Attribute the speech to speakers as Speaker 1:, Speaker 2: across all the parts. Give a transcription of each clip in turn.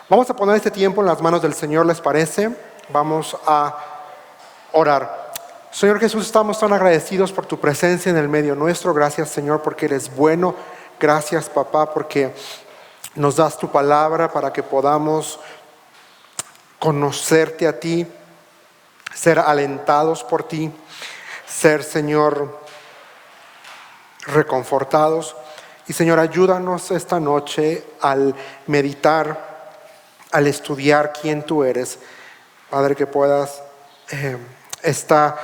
Speaker 1: Vamos a poner este tiempo en las manos del Señor, ¿les parece? Vamos a orar. Señor Jesús, estamos tan agradecidos por tu presencia en el medio nuestro. Gracias, Señor, porque eres bueno. Gracias, papá, porque nos das tu palabra para que podamos conocerte a ti, ser alentados por ti, ser, Señor, reconfortados. Y, Señor, ayúdanos esta noche al meditar, al estudiar quién tú eres, Padre, que puedas esta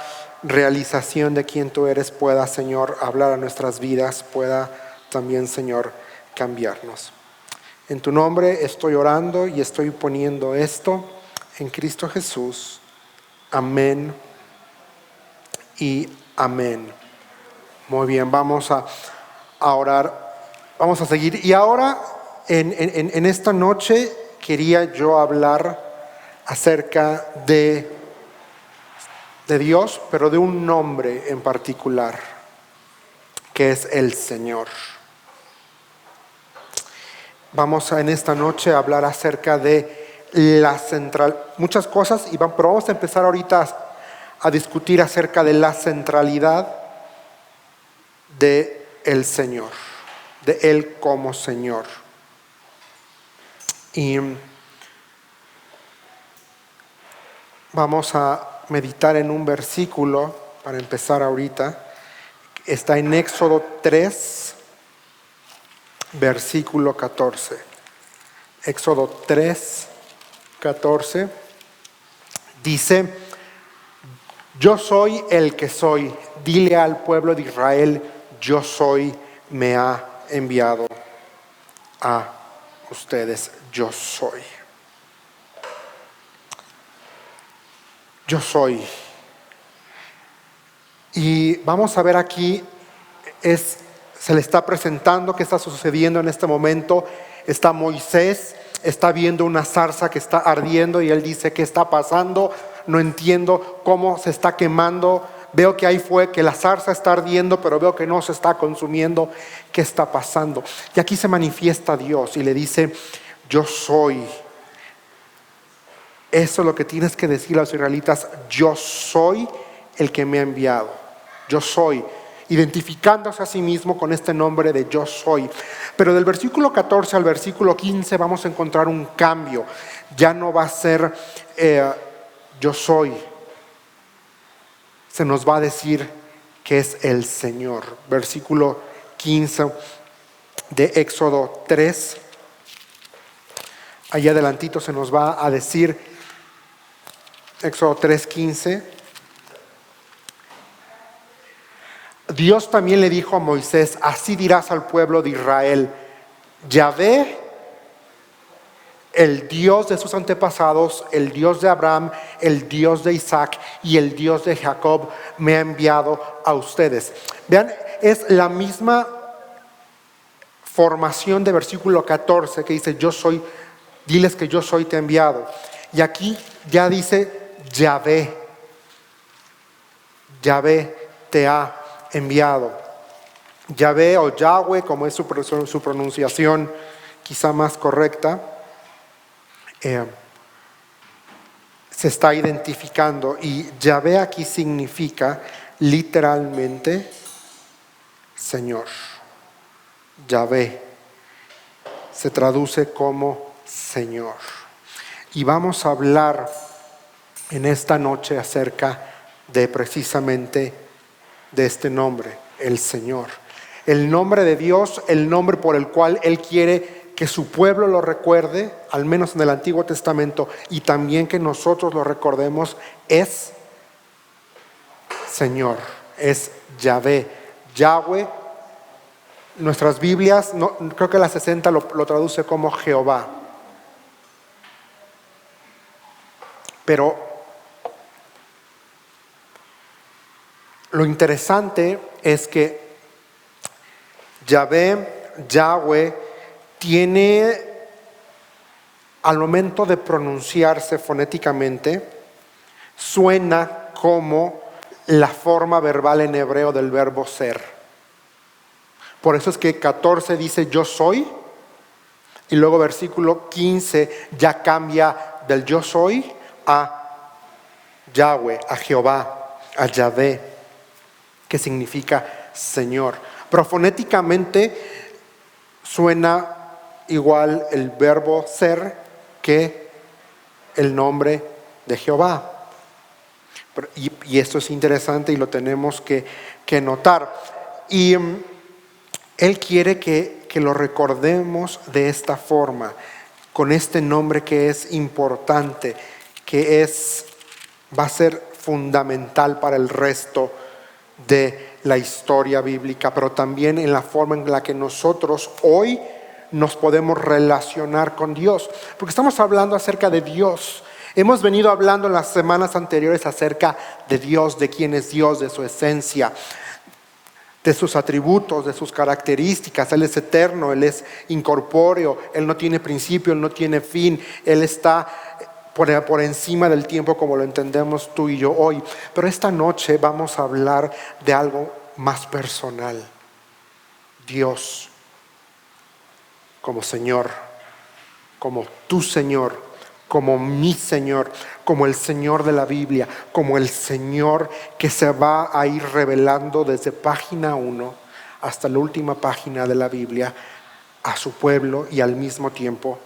Speaker 1: realización de quién tú eres pueda, Señor, hablar a nuestras vidas, pueda también, Señor, cambiarnos. En tu nombre estoy orando y estoy poniendo esto en Cristo Jesús. Amén y amén. Muy bien, vamos a orar, vamos a seguir. Y ahora, en esta noche, quería yo hablar acerca de Dios, pero de un nombre en particular, que es el Señor. Vamos en esta noche a hablar acerca de la central, muchas cosas, pero vamos a empezar ahorita a discutir acerca de la centralidad de el Señor, de Él como Señor. Y vamos a meditar en un versículo para empezar ahorita. Está en Éxodo 3, versículo 14. Éxodo 3, 14. Dice: yo soy el que soy. Dile al pueblo de Israel: yo soy, me ha enviado a ustedes. Yo soy. Yo soy. Y vamos a ver aquí, se le está presentando qué está sucediendo en este momento. Está Moisés, está viendo una zarza que está ardiendo y él dice: ¿qué está pasando? No entiendo cómo se está quemando. Veo que ahí que la zarza está ardiendo, pero veo que no se está consumiendo. ¿Qué está pasando? Y aquí se manifiesta Dios y le dice: yo soy. Eso es lo que tienes que decir a los israelitas: yo soy el que me ha enviado. Yo soy, identificándose a sí mismo con este nombre de yo soy. Pero del versículo 14 al versículo 15 vamos a encontrar un cambio. Ya no va a ser yo soy. Se nos va a decir que es el Señor. Versículo 15 de Éxodo 3. Allá adelantito se nos va a decir, Éxodo 3:15. Dios también le dijo a Moisés: así dirás al pueblo de Israel: Yahvé, el Dios de sus antepasados, el Dios de Abraham, el Dios de Isaac y el Dios de Jacob, me ha enviado a ustedes. Vean, es la misma formación de versículo 14 que dice: yo soy, diles que yo soy, te he enviado. Y aquí ya dice Yahvé. Yahvé te ha enviado. Yahvé o Yahweh, como es su pronunciación quizá más correcta, se está identificando. Y Yahvé aquí significa literalmente Señor. Yahvé se traduce como Señor. Y vamos a hablar en esta noche acerca de precisamente de este nombre, el Señor. El nombre de Dios, el nombre por el cual Él quiere que su pueblo lo recuerde, al menos en el Antiguo Testamento, y también que nosotros lo recordemos, es Señor, es Yahvé. Yahweh, nuestras Biblias, creo que la 60 lo traduce como Jehová. Pero lo interesante es que Yahweh, tiene, al momento de pronunciarse fonéticamente, suena como la forma verbal en hebreo del verbo ser. Por eso es que 14 dice yo soy, Y luego versículo 15 ya cambia del yo soy a Yahweh, a Jehová, a Yahvé, que significa Señor. Pero fonéticamente suena igual el verbo ser que el nombre de Jehová. Y esto es interesante y lo tenemos que notar. Y Él quiere que lo recordemos de esta forma, con este nombre que es importante, que va a ser fundamental para el resto de la historia bíblica, pero también en la forma en la que nosotros hoy nos podemos relacionar con Dios, porque estamos hablando acerca de Dios. Hemos venido hablando en las semanas anteriores acerca de Dios, de quién es Dios, de su esencia, de sus atributos, de sus características. Él es eterno, Él es incorpóreo, Él no tiene principio, Él no tiene fin, Él está por encima del tiempo como lo entendemos tú y yo hoy. Pero esta noche vamos a hablar de algo más personal. Dios como Señor, como tu Señor, como mi Señor, como el Señor de la Biblia, como el Señor que se va a ir revelando desde página 1 hasta la última página de la Biblia a su pueblo y al mismo tiempo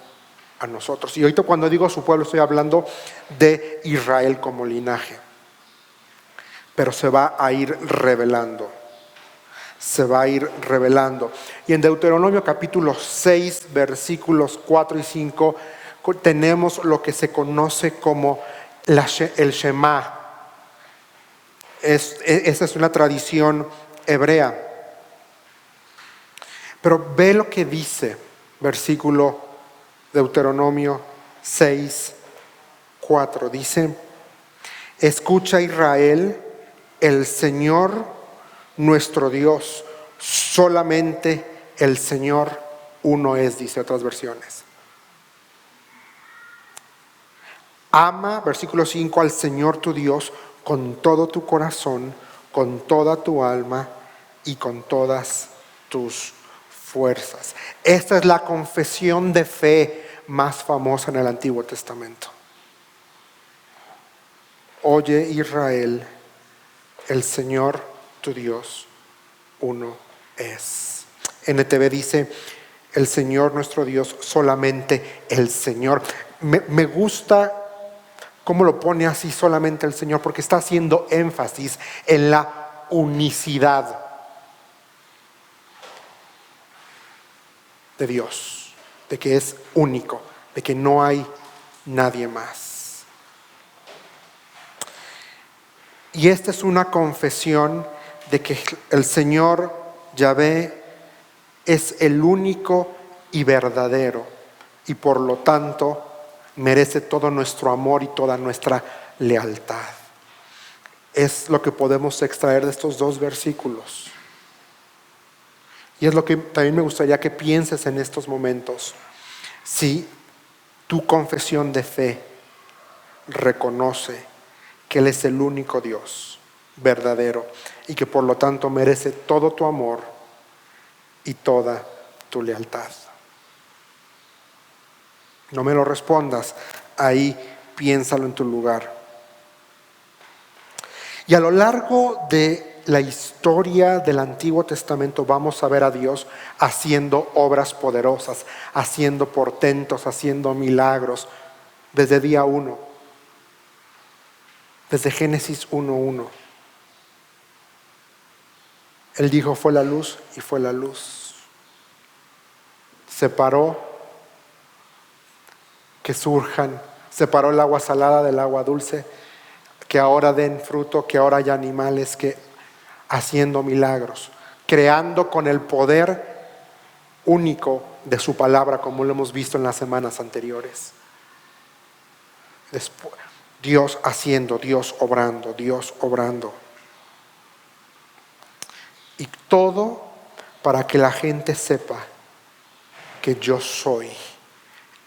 Speaker 1: a nosotros. Y ahorita cuando digo su pueblo estoy hablando de Israel como linaje, pero se va a ir revelando. Se va a ir revelando. Y en Deuteronomio capítulo 6, versículos 4 y 5, tenemos lo que se conoce como el Shema. Esa es una tradición hebrea. Pero ve lo que dice versículo Deuteronomio 6, 4. Dice: escucha Israel, el Señor nuestro Dios, solamente el Señor uno es, dice otras versiones. Ama, versículo 5, al Señor tu Dios con todo tu corazón, con toda tu alma y con todas tus fuerzas. Esta es la confesión de fe más famosa en el Antiguo Testamento. Oye Israel, el Señor tu Dios uno es. NTV dice: el Señor nuestro Dios, solamente el Señor. Me gusta cómo lo pone así, solamente el Señor, porque está haciendo énfasis en la unicidad de Dios, de que es único, de que no hay nadie más. Y esta es una confesión de que el Señor Yahvé es el único y verdadero, y por lo tanto merece todo nuestro amor y toda nuestra lealtad. Es lo que podemos extraer de estos dos versículos. Y es lo que también me gustaría que pienses en estos momentos. Si tu confesión de fe reconoce que Él es el único Dios verdadero y que por lo tanto merece todo tu amor y toda tu lealtad. No me lo respondas, ahí piénsalo en tu lugar. Y a lo largo de la historia del Antiguo Testamento vamos a ver a Dios haciendo obras poderosas, haciendo portentos, haciendo milagros desde día 1, desde Génesis 1:1. Él dijo: fue la luz, y fue la luz. Separó que surjan, separó el agua salada del agua dulce, que ahora den fruto, que ahora haya animales, que haciendo milagros, creando con el poder único de su palabra, como lo hemos visto en las semanas anteriores. Después, Dios haciendo, Dios obrando, Dios obrando. Y todo para que la gente sepa que yo soy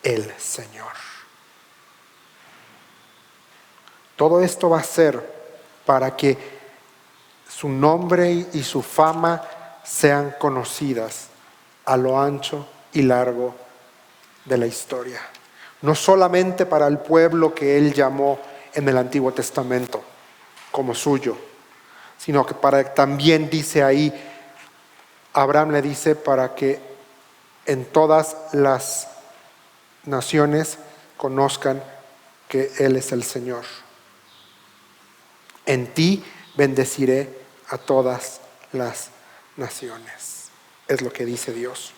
Speaker 1: el Señor. Todo esto va a ser para que su nombre y su fama sean conocidas a lo ancho y largo de la historia. No solamente para el pueblo que Él llamó en el Antiguo Testamento como suyo, sino que también dice ahí, Abraham le dice, para que en todas las naciones conozcan que Él es el Señor. En ti bendeciré a todas las naciones. Es lo que dice Dios.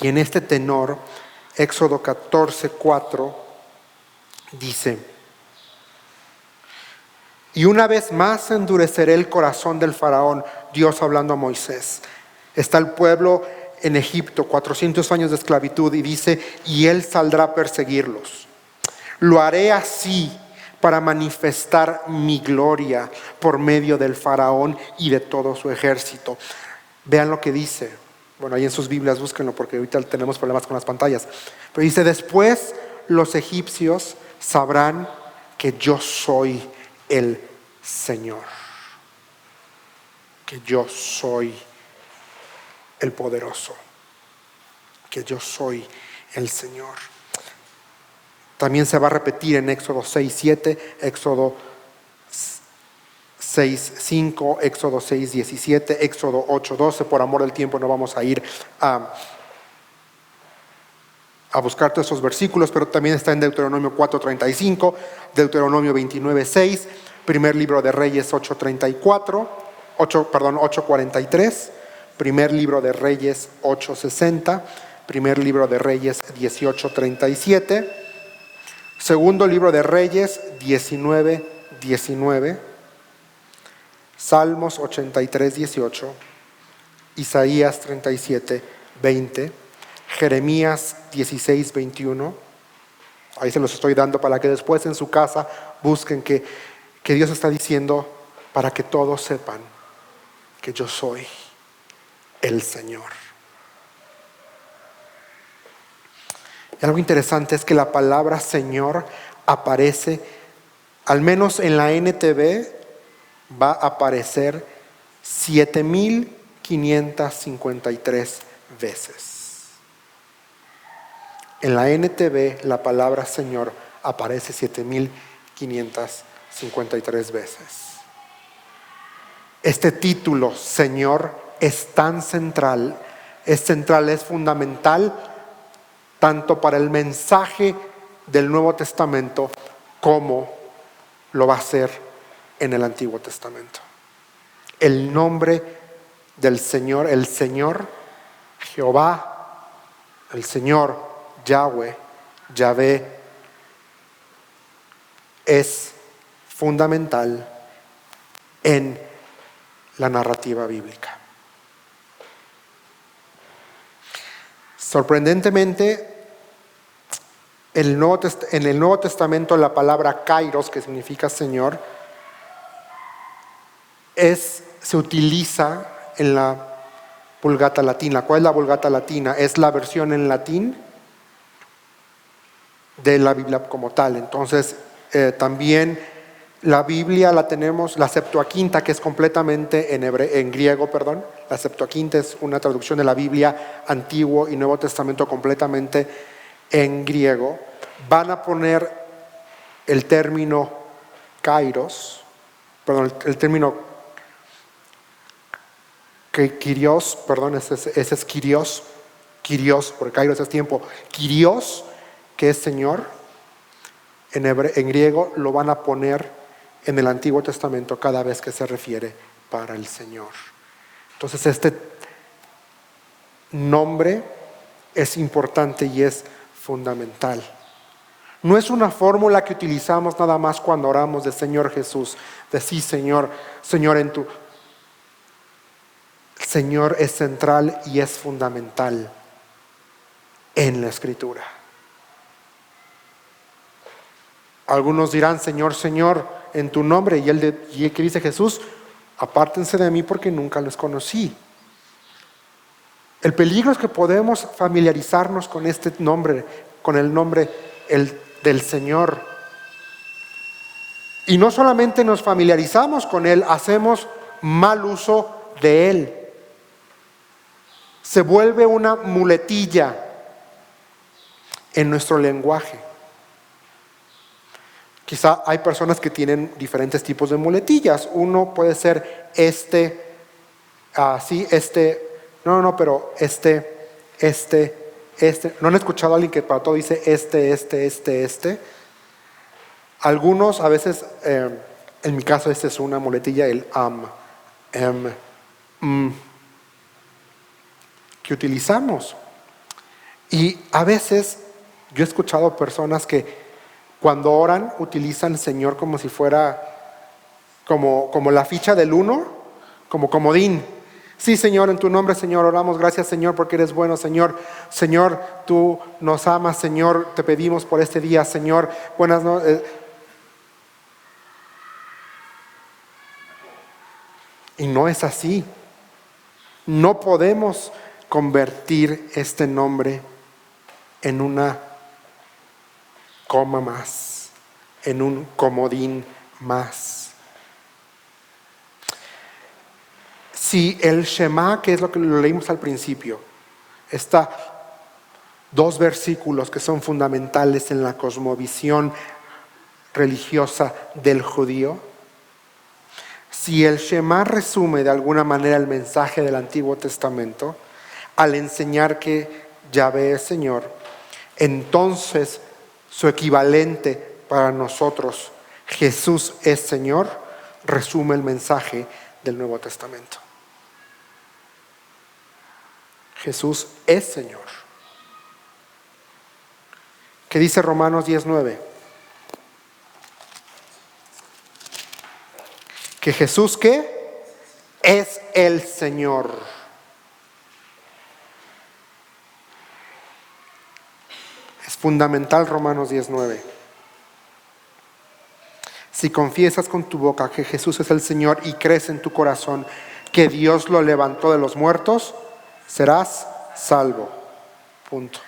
Speaker 1: Y en este tenor, Éxodo 14:4 dice: y una vez más endureceré el corazón del faraón, Dios hablando a Moisés. Está el pueblo en Egipto, 400 años de esclavitud, y dice, y él saldrá a perseguirlos. Lo haré así para manifestar mi gloria por medio del faraón y de todo su ejército. Vean lo que dice. Bueno, ahí en sus Biblias búsquenlo porque ahorita tenemos problemas con las pantallas. Pero dice, después los egipcios sabrán que yo soy el Señor, que yo soy el poderoso, que yo soy el Señor. También se va a repetir en Éxodo 6:7, Éxodo 6:5, Éxodo 6:17, Éxodo 8:12. Por amor del tiempo no vamos a ir a buscar todos esos versículos, pero también está en Deuteronomio 4:35, Deuteronomio 29:6, primer libro de Reyes 8:43, primer libro de Reyes 8:60, primer libro de Reyes 18:37, segundo libro de Reyes 19:19, Salmos 83:18, Isaías 37:20, Jeremías 16:21. Ahí se los estoy dando para que después en su casa busquen que Dios está diciendo, para que todos sepan que yo soy el Señor. Y algo interesante es que la palabra Señor aparece, al menos en la NTV, va a aparecer 7,553 veces. En la NTV la palabra Señor aparece 7,553 veces. Este título, Señor, es tan central, es fundamental, tanto para el mensaje del Nuevo Testamento como lo va a ser en el Antiguo Testamento. El nombre del Señor, el Señor Jehová, el Señor Yahweh, Yahvé, es fundamental en la narrativa bíblica. Sorprendentemente, en el Nuevo Testamento la palabra kairos, que significa Señor, se utiliza en la Vulgata Latina. ¿Cuál es la Vulgata Latina? Es la versión en latín de la Biblia como tal. Entonces, también la Biblia la tenemos, la Septuaginta, que es completamente en griego. La Septuaginta es una traducción de la Biblia Antiguo y Nuevo Testamento completamente en griego. Van a poner el término kairos, el término Kyrios, ese es Kyrios, porque kairos es tiempo, Kyrios, que es Señor, en griego lo van a poner en el Antiguo Testamento cada vez que se refiere para el Señor. Entonces este nombre es importante y es fundamental. No es una fórmula que utilizamos nada más cuando oramos de Señor Jesús, de sí Señor, Señor en tu... El Señor es central y es fundamental en la Escritura. Algunos dirán, Señor, Señor, en tu nombre, y que dice Jesús, apártense de mí porque nunca los conocí. El peligro es que podemos familiarizarnos con este nombre, con el nombre del Señor. Y no solamente nos familiarizamos con Él, hacemos mal uso de Él. Se vuelve una muletilla. en nuestro lenguaje. Quizá hay personas que tienen diferentes tipos de muletillas. Uno puede ser pero ¿No han escuchado a alguien que para todo dice este? Algunos, a veces, en mi caso, es una muletilla, el que utilizamos. Y a veces yo he escuchado personas que cuando oran utilizan Señor como si fuera como la ficha del 1, como comodín. Sí, Señor, en tu nombre, Señor, oramos. Gracias, Señor, porque eres bueno, Señor. Señor, tú nos amas, Señor. Te pedimos por este día, Señor. Buenas noches. Y no es así. No podemos convertir este nombre en una coma más, en un comodín más. Si el Shema, que es lo que lo leímos al principio, está 2 versículos que son fundamentales en la cosmovisión religiosa del judío. Si el Shema resume de alguna manera el mensaje del Antiguo Testamento, al enseñar que Yahvé es Señor, entonces su equivalente para nosotros, Jesús es Señor, resume el mensaje del Nuevo Testamento. Jesús es Señor. ¿Qué dice Romanos 10:9? Que Jesús, ¿qué? Es el Señor. Es fundamental Romanos 10:9. Si confiesas con tu boca que Jesús es el Señor y crees en tu corazón que Dios lo levantó de los muertos, serás salvo. Punto.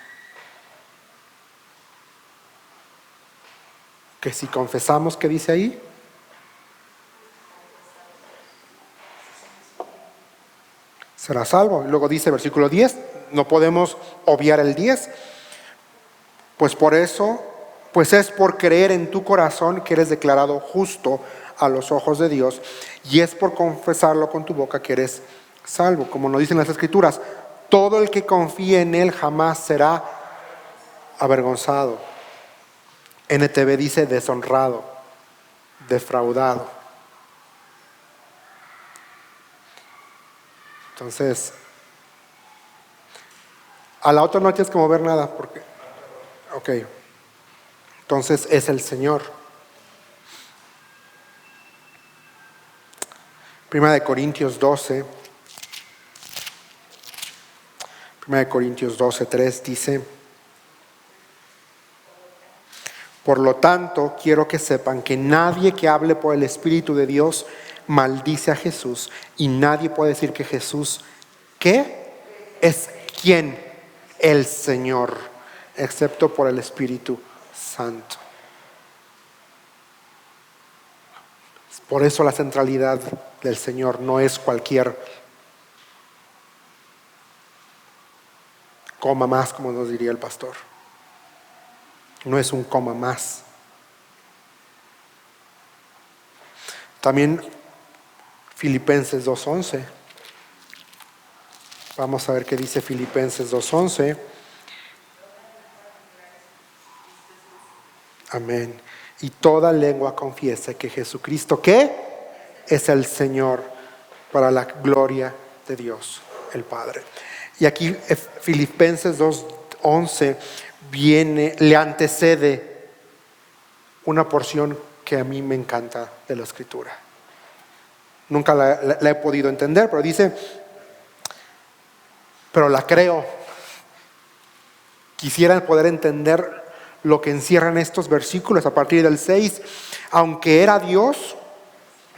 Speaker 1: Que si confesamos, ¿qué dice ahí? Será salvo. Y luego dice versículo 10, no podemos obviar el 10. Pues es por creer en tu corazón que eres declarado justo a los ojos de Dios, y es por confesarlo con tu boca que eres salvo. Como nos dicen las Escrituras, todo el que confíe en Él jamás será avergonzado. NTV dice deshonrado, defraudado. Entonces, a la otra no tienes que mover nada, porque, ok, entonces es el Señor. Primera de Corintios 12:3 dice: por lo tanto, quiero que sepan que nadie que hable por el Espíritu de Dios maldice a Jesús, y nadie puede decir que Jesús, ¿qué? Es ¿quién? El Señor, excepto por el Espíritu Santo. Por eso la centralidad del Señor no es cualquier coma más, como nos diría el pastor. No es un coma más. También Filipenses 2:11. Vamos a ver qué dice Filipenses 2:11. Amén. Y toda lengua confiese que Jesucristo, ¿qué? Es el Señor, para la gloria de Dios el Padre. Y aquí Filipenses 2:11 le antecede una porción que a mí me encanta de la Escritura. Nunca la he podido entender, pero dice, pero la creo. Quisiera poder entender lo que encierran estos versículos a partir del 6. Aunque era Dios,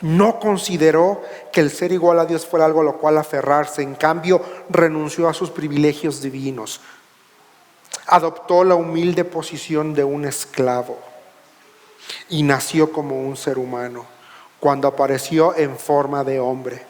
Speaker 1: no consideró que el ser igual a Dios fuera algo a lo cual aferrarse. En cambio, renunció a sus privilegios divinos. Adoptó la humilde posición de un esclavo y nació como un ser humano. Cuando apareció en forma de hombre,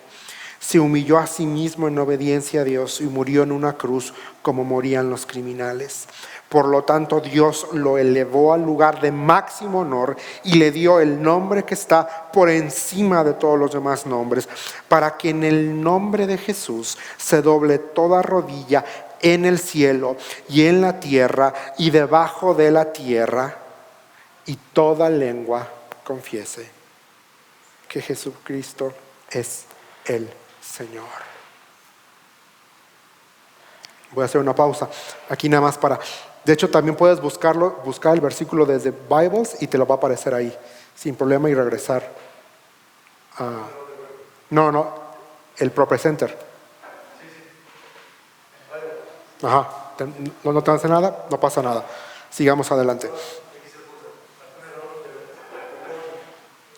Speaker 1: se humilló a sí mismo en obediencia a Dios y murió en una cruz como morían los criminales. Por lo tanto, Dios lo elevó al lugar de máximo honor y le dio el nombre que está por encima de todos los demás nombres, para que en el nombre de Jesús se doble toda rodilla en el cielo y en la tierra y debajo de la tierra, y toda lengua confiese que Jesucristo es el Señor. Voy a hacer una pausa aquí nada más para... De hecho, también puedes buscar el versículo desde Bibles y te lo va a aparecer ahí, sin problema, y regresar. No, el ProPresenter. Ajá, no te hace nada, no pasa nada. Sigamos adelante.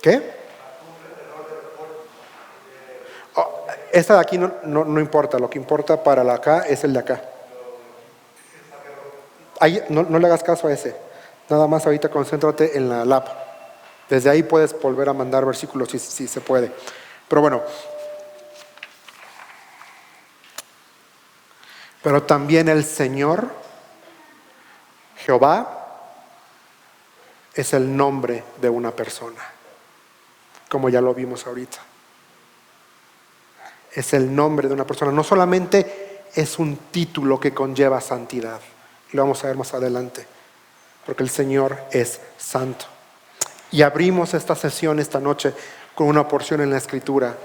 Speaker 1: ¿Qué? Esta de aquí no importa, lo que importa para la acá es el de acá. Ahí, no le hagas caso a ese. Nada más ahorita concéntrate en la lap. Desde ahí puedes volver a mandar versículos si se puede. Pero bueno. Pero también el Señor, Jehová, es el nombre de una persona, como ya lo vimos ahorita. Es el nombre de una persona. No solamente es un título que conlleva santidad. Y lo vamos a ver más adelante. Porque el Señor es santo. Y abrimos esta sesión esta noche con una porción en la Escritura.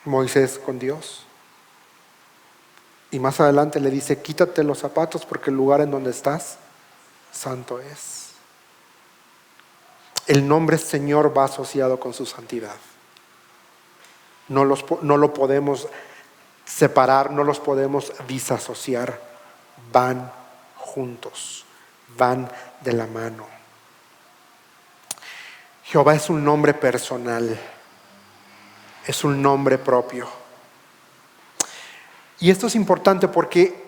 Speaker 1: Moisés con Dios. Y más adelante le dice, quítate los zapatos porque el lugar en donde estás, santo es. El nombre Señor va asociado con su santidad. No lo podemos separar, no los podemos disasociar. Van juntos, van de la mano. Jehová es un nombre personal, es un nombre propio. Y esto es importante porque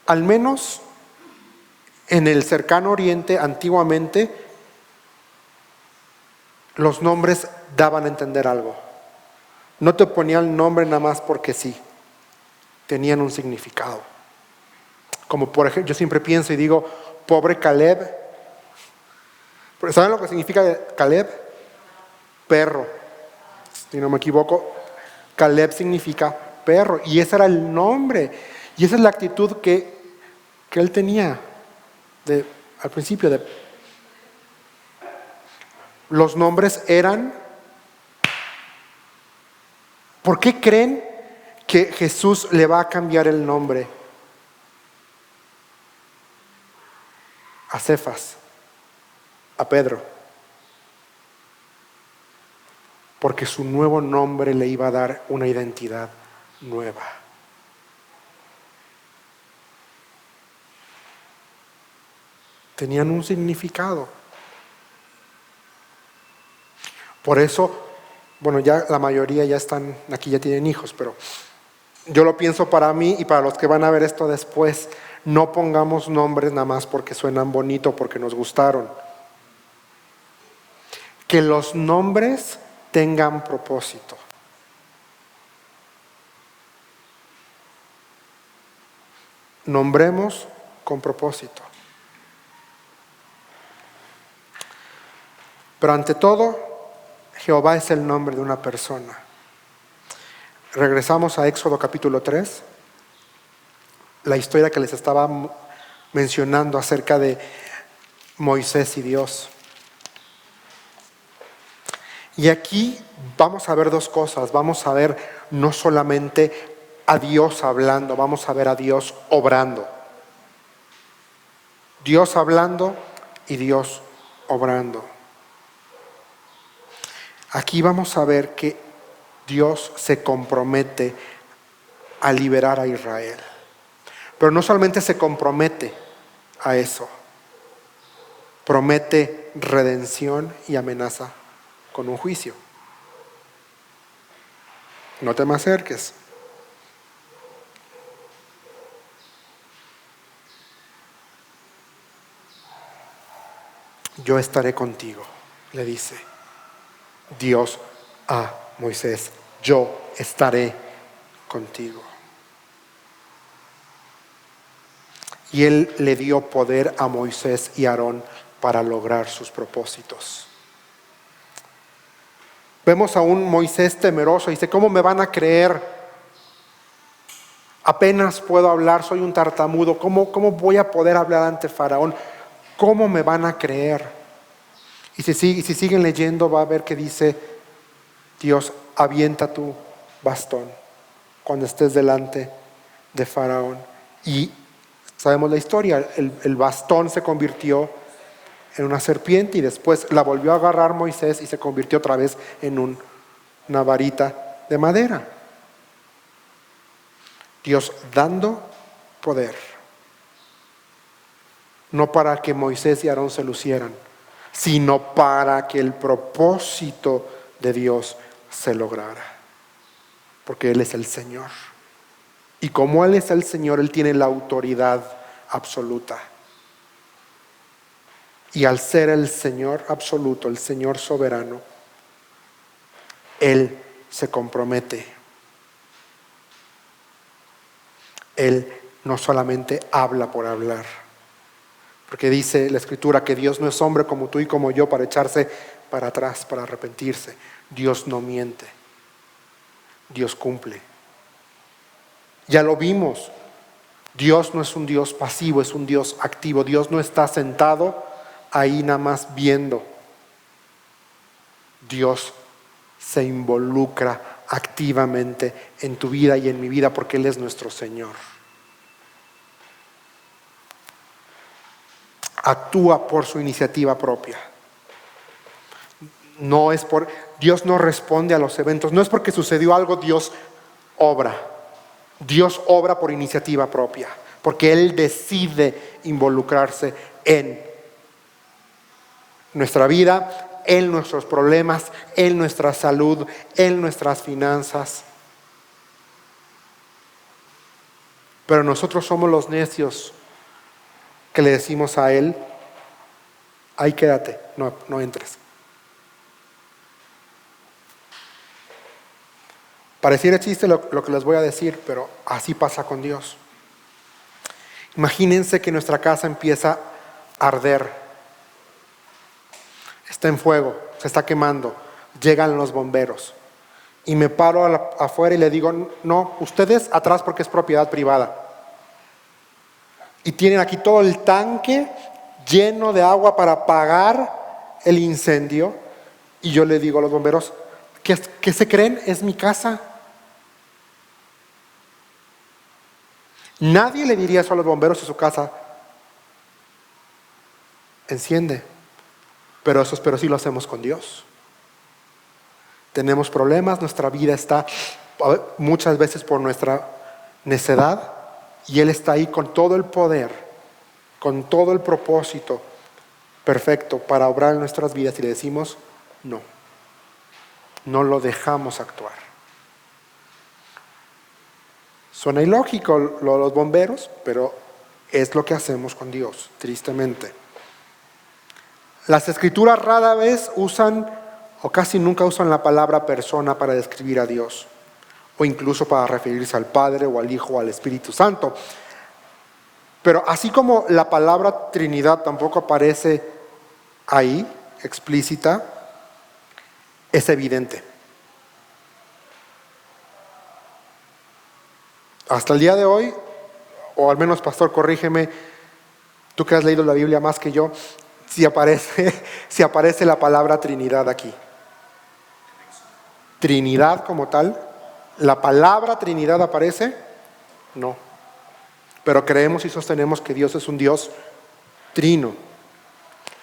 Speaker 1: al menos en el cercano oriente antiguamente los nombres daban a entender algo. No te ponían nombre nada más porque sí, tenían un significado. Como por ejemplo, yo siempre pienso y digo, pobre Caleb. ¿Saben lo que significa Caleb? Perro. Si no me equivoco, Caleb significa perro. Y ese era el nombre. Y esa es la actitud que él tenía al principio. Los nombres eran... ¿Por qué creen que Jesús le va a cambiar el nombre a Cefas, a Pedro? Porque su nuevo nombre le iba a dar una identidad nueva. Tenían un significado. Por eso, bueno, ya la mayoría ya están, aquí ya tienen hijos, pero yo lo pienso para mí y para los que van a ver esto después. No pongamos nombres nada más porque suenan bonito, porque nos gustaron. Que los nombres tengan propósito. Nombremos con propósito. Pero ante todo, Jehová es el nombre de una persona. Regresamos a Éxodo capítulo 3. La historia que les estaba mencionando acerca de Moisés y Dios. Y aquí vamos a ver dos cosas. Vamos a ver no solamente a Dios hablando, vamos a ver a Dios obrando. Dios hablando y Dios obrando. Aquí vamos a ver que Dios se compromete a liberar a Israel. Pero no solamente se compromete a eso, promete redención y amenaza con un juicio. No te me acerques. Yo estaré contigo, le dice Dios a Moisés. Yo estaré contigo. Y Él le dio poder a Moisés y Aarón para lograr sus propósitos. Vemos a un Moisés temeroso. Dice, ¿cómo me van a creer? Apenas puedo hablar, soy un tartamudo. ¿Cómo voy a poder hablar ante Faraón? ¿Cómo me van a creer? Y si siguen leyendo, va a ver que dice, Dios, avienta tu bastón cuando estés delante de Faraón. Y sabemos la historia, el bastón se convirtió en una serpiente y después la volvió a agarrar Moisés y se convirtió otra vez en una varita de madera. Dios dando poder, no para que Moisés y Aarón se lucieran, sino para que el propósito de Dios se lograra, porque Él es el Señor. Y como Él es el Señor, Él tiene la autoridad absoluta. Y al ser el Señor absoluto, el Señor soberano, Él se compromete. Él no solamente habla por hablar, porque dice la Escritura que Dios no es hombre como tú y como yo para echarse para atrás, para arrepentirse. Dios no miente, Dios cumple. Ya lo vimos, Dios no es un Dios pasivo, es un Dios activo. Dios no está sentado ahí nada más viendo. Dios se involucra activamente en tu vida y en mi vida porque Él es nuestro Señor. Actúa por su iniciativa propia. Dios no responde a los eventos. No es porque sucedió algo, Dios obra. Dios obra por iniciativa propia, porque Él decide involucrarse en nuestra vida, en nuestros problemas, en nuestra salud, en nuestras finanzas. Pero nosotros somos los necios que le decimos a Él, ahí quédate, no entres. Pareciera chiste lo que les voy a decir, pero así pasa con Dios. Imagínense que nuestra casa empieza a arder. Está en fuego, se está quemando. Llegan los bomberos. Y me paro afuera y le digo, no, ustedes atrás porque es propiedad privada. Y tienen aquí todo el tanque lleno de agua para apagar el incendio. Y yo le digo a los bomberos, ¿qué se creen? Es mi casa. Nadie le diría eso a los bomberos en su casa. Enciende. Pero sí lo hacemos con Dios. Tenemos problemas, nuestra vida está muchas veces por nuestra necedad y Él está ahí con todo el poder, con todo el propósito perfecto para obrar en nuestras vidas y le decimos no lo dejamos actuar. Suena ilógico lo de los bomberos, pero es lo que hacemos con Dios, tristemente. Las Escrituras rara vez usan, o casi nunca usan la palabra persona para describir a Dios, o incluso para referirse al Padre, o al Hijo, o al Espíritu Santo. Pero así como la palabra Trinidad tampoco aparece ahí, explícita, es evidente. Hasta el día de hoy, o al menos pastor, corrígeme, tú que has leído la Biblia más que yo, si aparece la palabra Trinidad aquí. Trinidad como tal, ¿la palabra Trinidad aparece? No. Pero creemos y sostenemos que Dios es un Dios trino.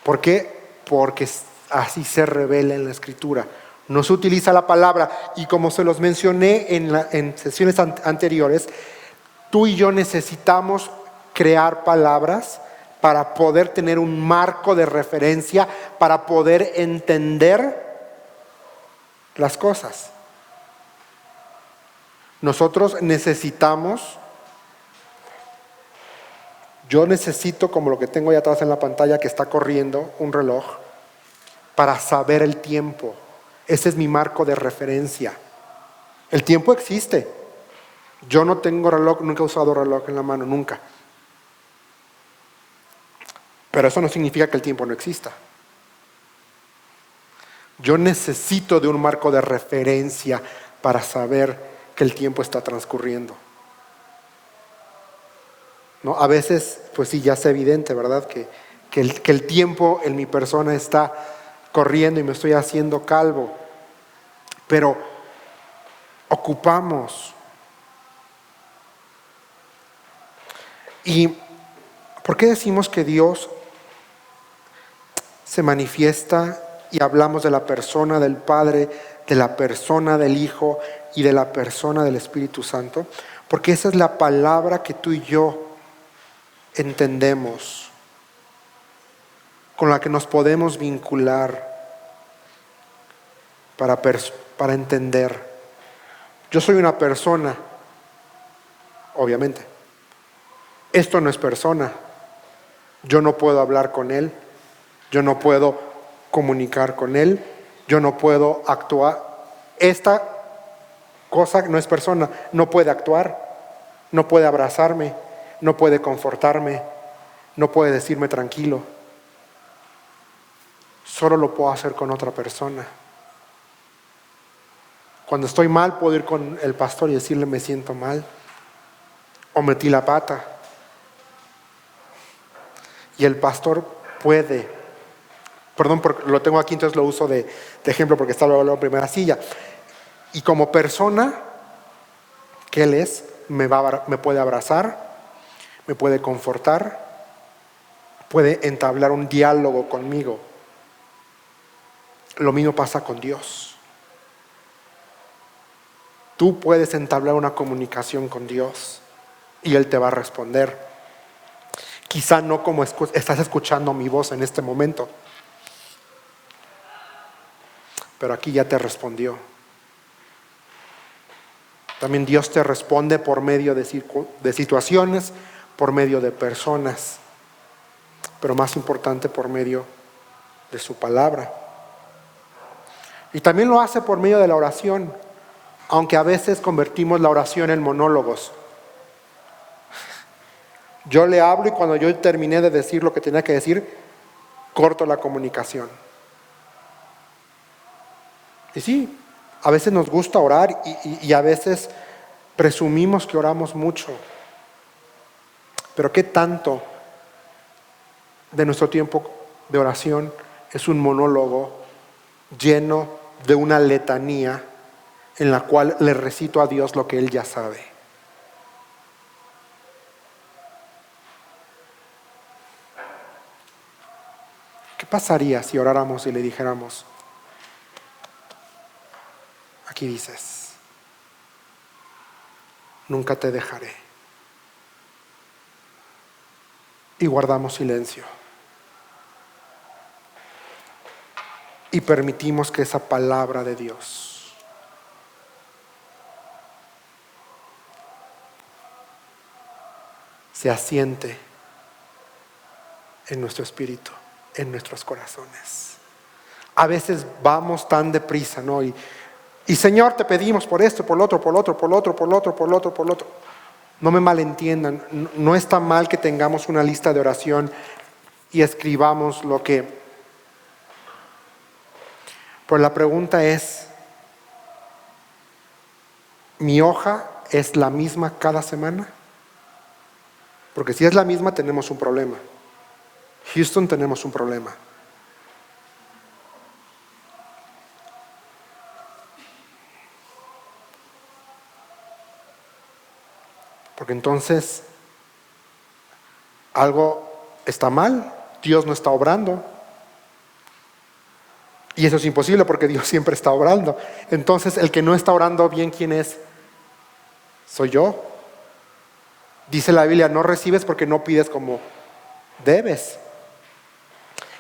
Speaker 1: ¿Por qué? Porque así se revela en la Escritura. No se utiliza la palabra, y como se los mencioné en sesiones anteriores, tú y yo necesitamos crear palabras para poder tener un marco de referencia, para poder entender las cosas. Nosotros yo necesito, como lo que tengo ahí atrás en la pantalla que está corriendo, un reloj, para saber el tiempo. Ese es mi marco de referencia. El tiempo existe. Yo no tengo reloj, nunca he usado reloj en la mano, nunca. Pero eso no significa que el tiempo no exista. Yo necesito de un marco de referencia para saber que el tiempo está transcurriendo, ¿no? A veces, pues sí, ya es evidente, ¿verdad? Que el tiempo en mi persona está corriendo y me estoy haciendo calvo. Pero ocupamos. ¿Y por qué decimos que Dios se manifiesta y hablamos de la persona del Padre, de la persona del Hijo y de la persona del Espíritu Santo? Porque esa es la palabra que tú y yo entendemos, con la que nos podemos vincular para entender. Yo soy una persona, obviamente. Esto no es persona. Yo no puedo hablar con él. Yo no puedo comunicar con él. Yo no puedo actuar. Esta cosa no es persona. No puede actuar. No puede abrazarme. No puede confortarme. No puede decirme tranquilo. Solo lo puedo hacer con otra persona. Cuando estoy mal, puedo ir con el pastor y decirle: me siento mal, o metí la pata. Y el pastor puede, perdón, porque lo tengo aquí, entonces lo uso de ejemplo porque estaba en la primera silla. Y como persona que él es, me puede abrazar, me puede confortar, puede entablar un diálogo conmigo. Lo mismo pasa con Dios. Tú puedes entablar una comunicación con Dios y Él te va a responder. Quizá no como estás escuchando mi voz en este momento, pero aquí ya te respondió. También Dios te responde por medio de situaciones, por medio de personas, pero más importante, por medio de su palabra. Y también lo hace por medio de la oración, aunque a veces convertimos la oración en monólogos. Yo le hablo y cuando yo terminé de decir lo que tenía que decir, corto la comunicación. Y sí, a veces nos gusta orar y a veces presumimos que oramos mucho. Pero ¿qué tanto de nuestro tiempo de oración es un monólogo lleno de una letanía en la cual le recito a Dios lo que Él ya sabe? ¿Qué pasaría si oráramos y le dijéramos: aquí dices, nunca te dejaré? Y guardamos silencio. Y permitimos que esa palabra de Dios se asiente en nuestro espíritu, en nuestros corazones. A veces vamos tan deprisa, ¿no? Y Señor, te pedimos por esto, por lo otro, por lo otro, por lo otro, por lo otro, por lo otro, por lo otro. No me malentiendan, no está mal que tengamos una lista de oración y escribamos lo que... Pero la pregunta es, ¿mi hoja es la misma cada semana? Porque si es la misma, tenemos un problema. Houston, tenemos un problema. Porque entonces algo está mal, Dios no está obrando. Y eso es imposible porque Dios siempre está obrando. Entonces el que no está orando bien, ¿quién es? Soy yo. Dice la Biblia: no recibes porque no pides como debes.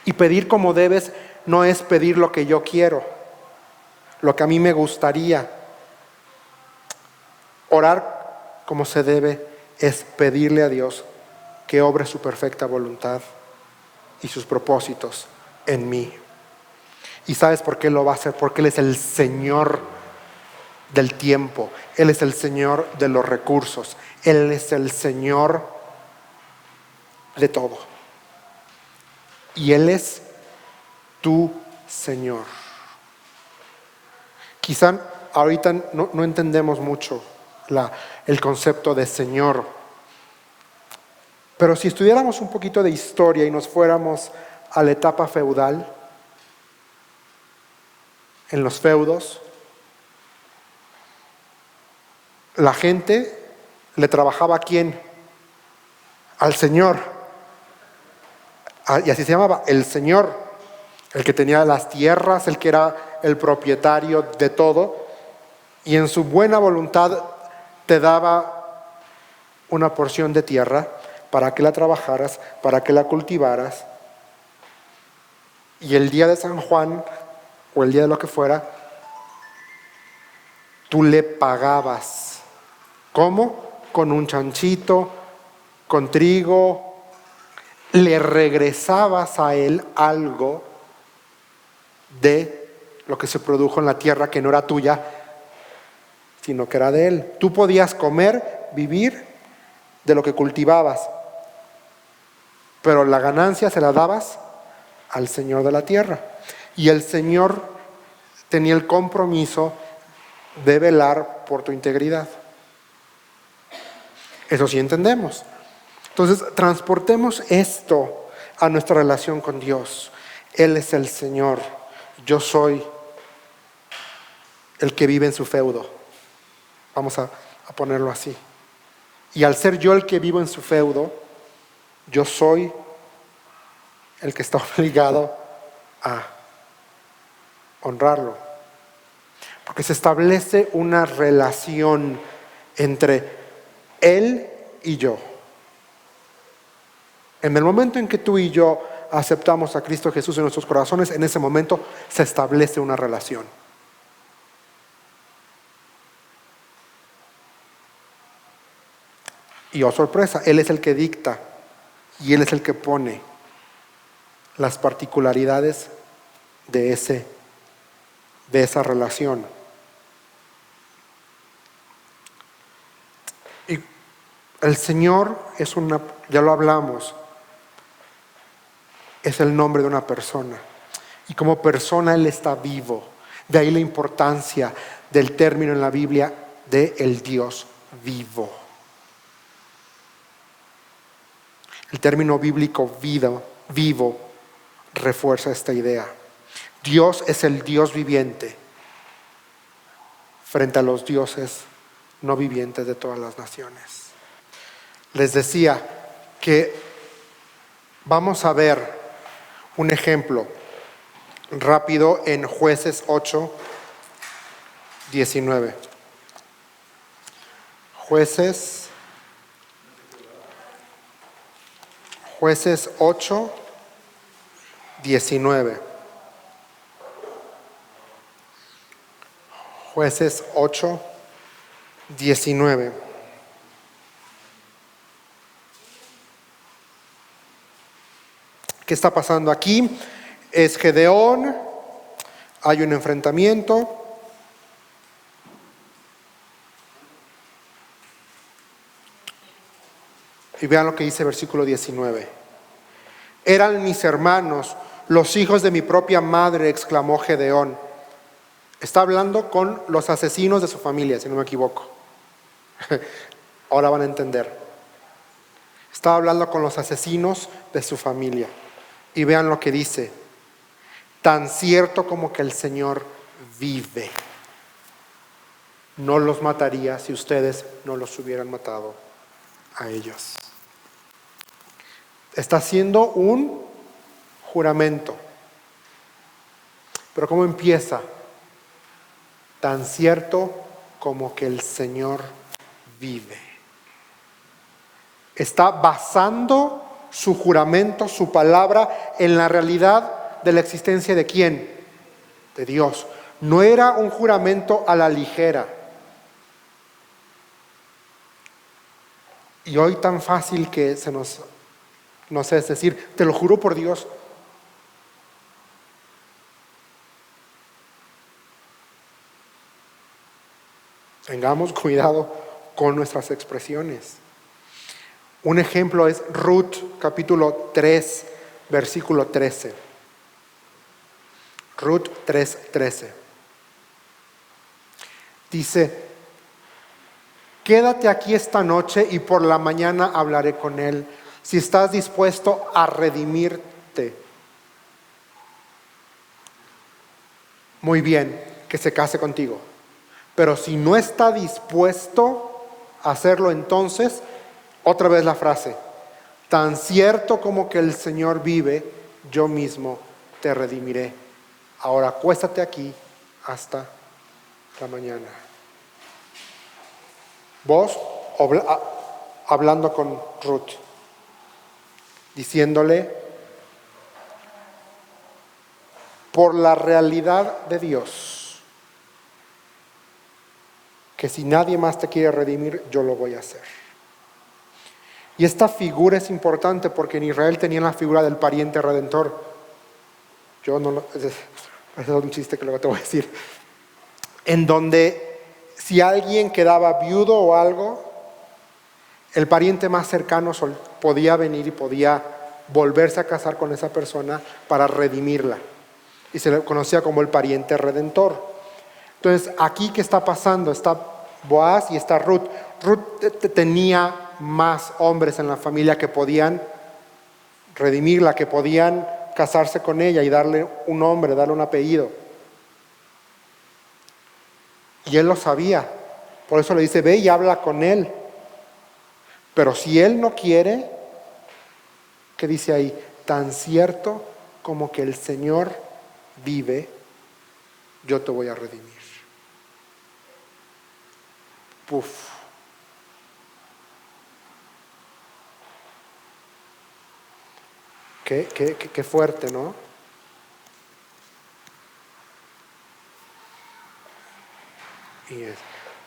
Speaker 1: Y pedir como debes no es pedir lo que yo quiero, lo que a mí me gustaría. Orar como se debe es pedirle a Dios que obre su perfecta voluntad y sus propósitos en mí. ¿Y sabes por qué lo va a hacer? Porque Él es el Señor del tiempo. Él es el Señor de los recursos. Él es el Señor de todo. y Él es tu Señor. Quizá ahorita no entendemos mucho el concepto de Señor, pero si estudiáramos un poquito de historia y nos fuéramos a la etapa feudal, en los feudos, la gente le trabajaba ¿a quién? Al Señor. Y así se llamaba, el Señor, el que tenía las tierras, el que era el propietario de todo, y en su buena voluntad te daba una porción de tierra para que la trabajaras, para que la cultivaras, y el día de San Juan, o el día de lo que fuera, tú le pagabas. ¿Cómo? Con un chanchito, con trigo, le regresabas a él algo de lo que se produjo en la tierra que no era tuya, sino que era de él. Tú podías comer, vivir de lo que cultivabas, pero la ganancia se la dabas al Señor de la tierra. Y el Señor tenía el compromiso de velar por tu integridad. Eso sí entendemos. Entonces, transportemos esto a nuestra relación con Dios. Él es el Señor. Yo soy el que vive en su feudo. Vamos a ponerlo así. Y al ser yo el que vivo en su feudo, yo soy el que está obligado a honrarlo. Porque se establece una relación entre Él y yo. En el momento en que tú y yo aceptamos a Cristo Jesús en nuestros corazones, en ese momento se establece una relación. Y oh sorpresa, Él es el que dicta y Él es el que pone las particularidades de esa relación. Y el Señor es ya lo hablamos, es el nombre de una persona. Y como persona Él está vivo. De ahí la importancia del término en la Biblia de el Dios vivo. El término bíblico vivo refuerza esta idea. Dios es el Dios viviente frente a los dioses no vivientes de todas las naciones. Les decía que vamos a ver un ejemplo rápido en Jueces 8, 19. Jueces 8, 19. Jueces 8, 19. ¿Qué está pasando aquí? Es Gedeón, hay un enfrentamiento. Y vean lo que dice versículo 19. Eran mis hermanos, los hijos de mi propia madre, exclamó Gedeón. Está hablando con los asesinos de su familia, si no me equivoco. Ahora van a entender. Está hablando con los asesinos de su familia. Y vean lo que dice. Tan cierto como que el Señor vive, no los mataría si ustedes no los hubieran matado a ellos. Está haciendo un juramento. Pero ¿cómo empieza? Tan cierto como que el Señor vive. Está basando su juramento, su palabra, en la realidad de la existencia de ¿quién? De Dios. No era un juramento a la ligera. Y hoy tan fácil que es decir, te lo juro por Dios. Tengamos cuidado con nuestras expresiones. Un ejemplo es Ruth, capítulo 3, versículo 13. Ruth 3:13. Dice: quédate aquí esta noche y por la mañana hablaré con él, si estás dispuesto a redimirte. Muy bien, que se case contigo. Pero si no está dispuesto a hacerlo, entonces, otra vez la frase: tan cierto como que el Señor vive, yo mismo te redimiré. Ahora acuéstate aquí hasta la mañana. Vos hablando con Ruth, diciéndole, por la realidad de Dios, que si nadie más te quiere redimir, yo lo voy a hacer. Y esta figura es importante porque en Israel tenían la figura del pariente redentor. Yo no lo... Es un chiste que luego te voy a decir. En donde si alguien quedaba viudo o algo, el pariente más cercano podía venir y podía volverse a casar con esa persona para redimirla. Y se le conocía como el pariente redentor. Entonces, aquí, ¿qué está pasando? Está Boaz y está Ruth. Ruth tenía más hombres en la familia que podían redimirla, que podían casarse con ella y darle un nombre, darle un apellido. Y él lo sabía. Por eso le dice, ve y habla con él. Pero si él no quiere, ¿qué dice ahí? Tan cierto como que el Señor vive, yo te voy a redimir. Puf. Qué fuerte, ¿no?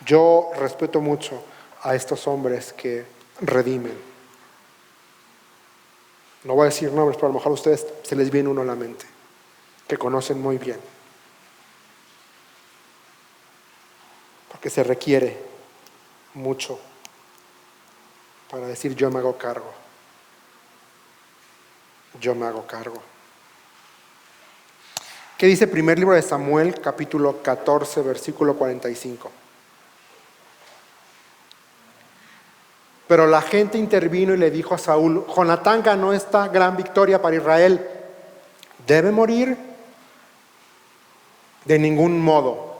Speaker 1: Yo respeto mucho a estos hombres que redimen. No voy a decir nombres, pero a lo mejor a ustedes se les viene uno a la mente, que conocen muy bien. Porque se requiere mucho para decir yo me hago cargo. Yo me hago cargo. ¿Qué dice primer libro de Samuel, capítulo 14, versículo 45? Pero la gente intervino y le dijo a Saúl, Jonatán ganó esta gran victoria para Israel, ¿debe morir? De ningún modo.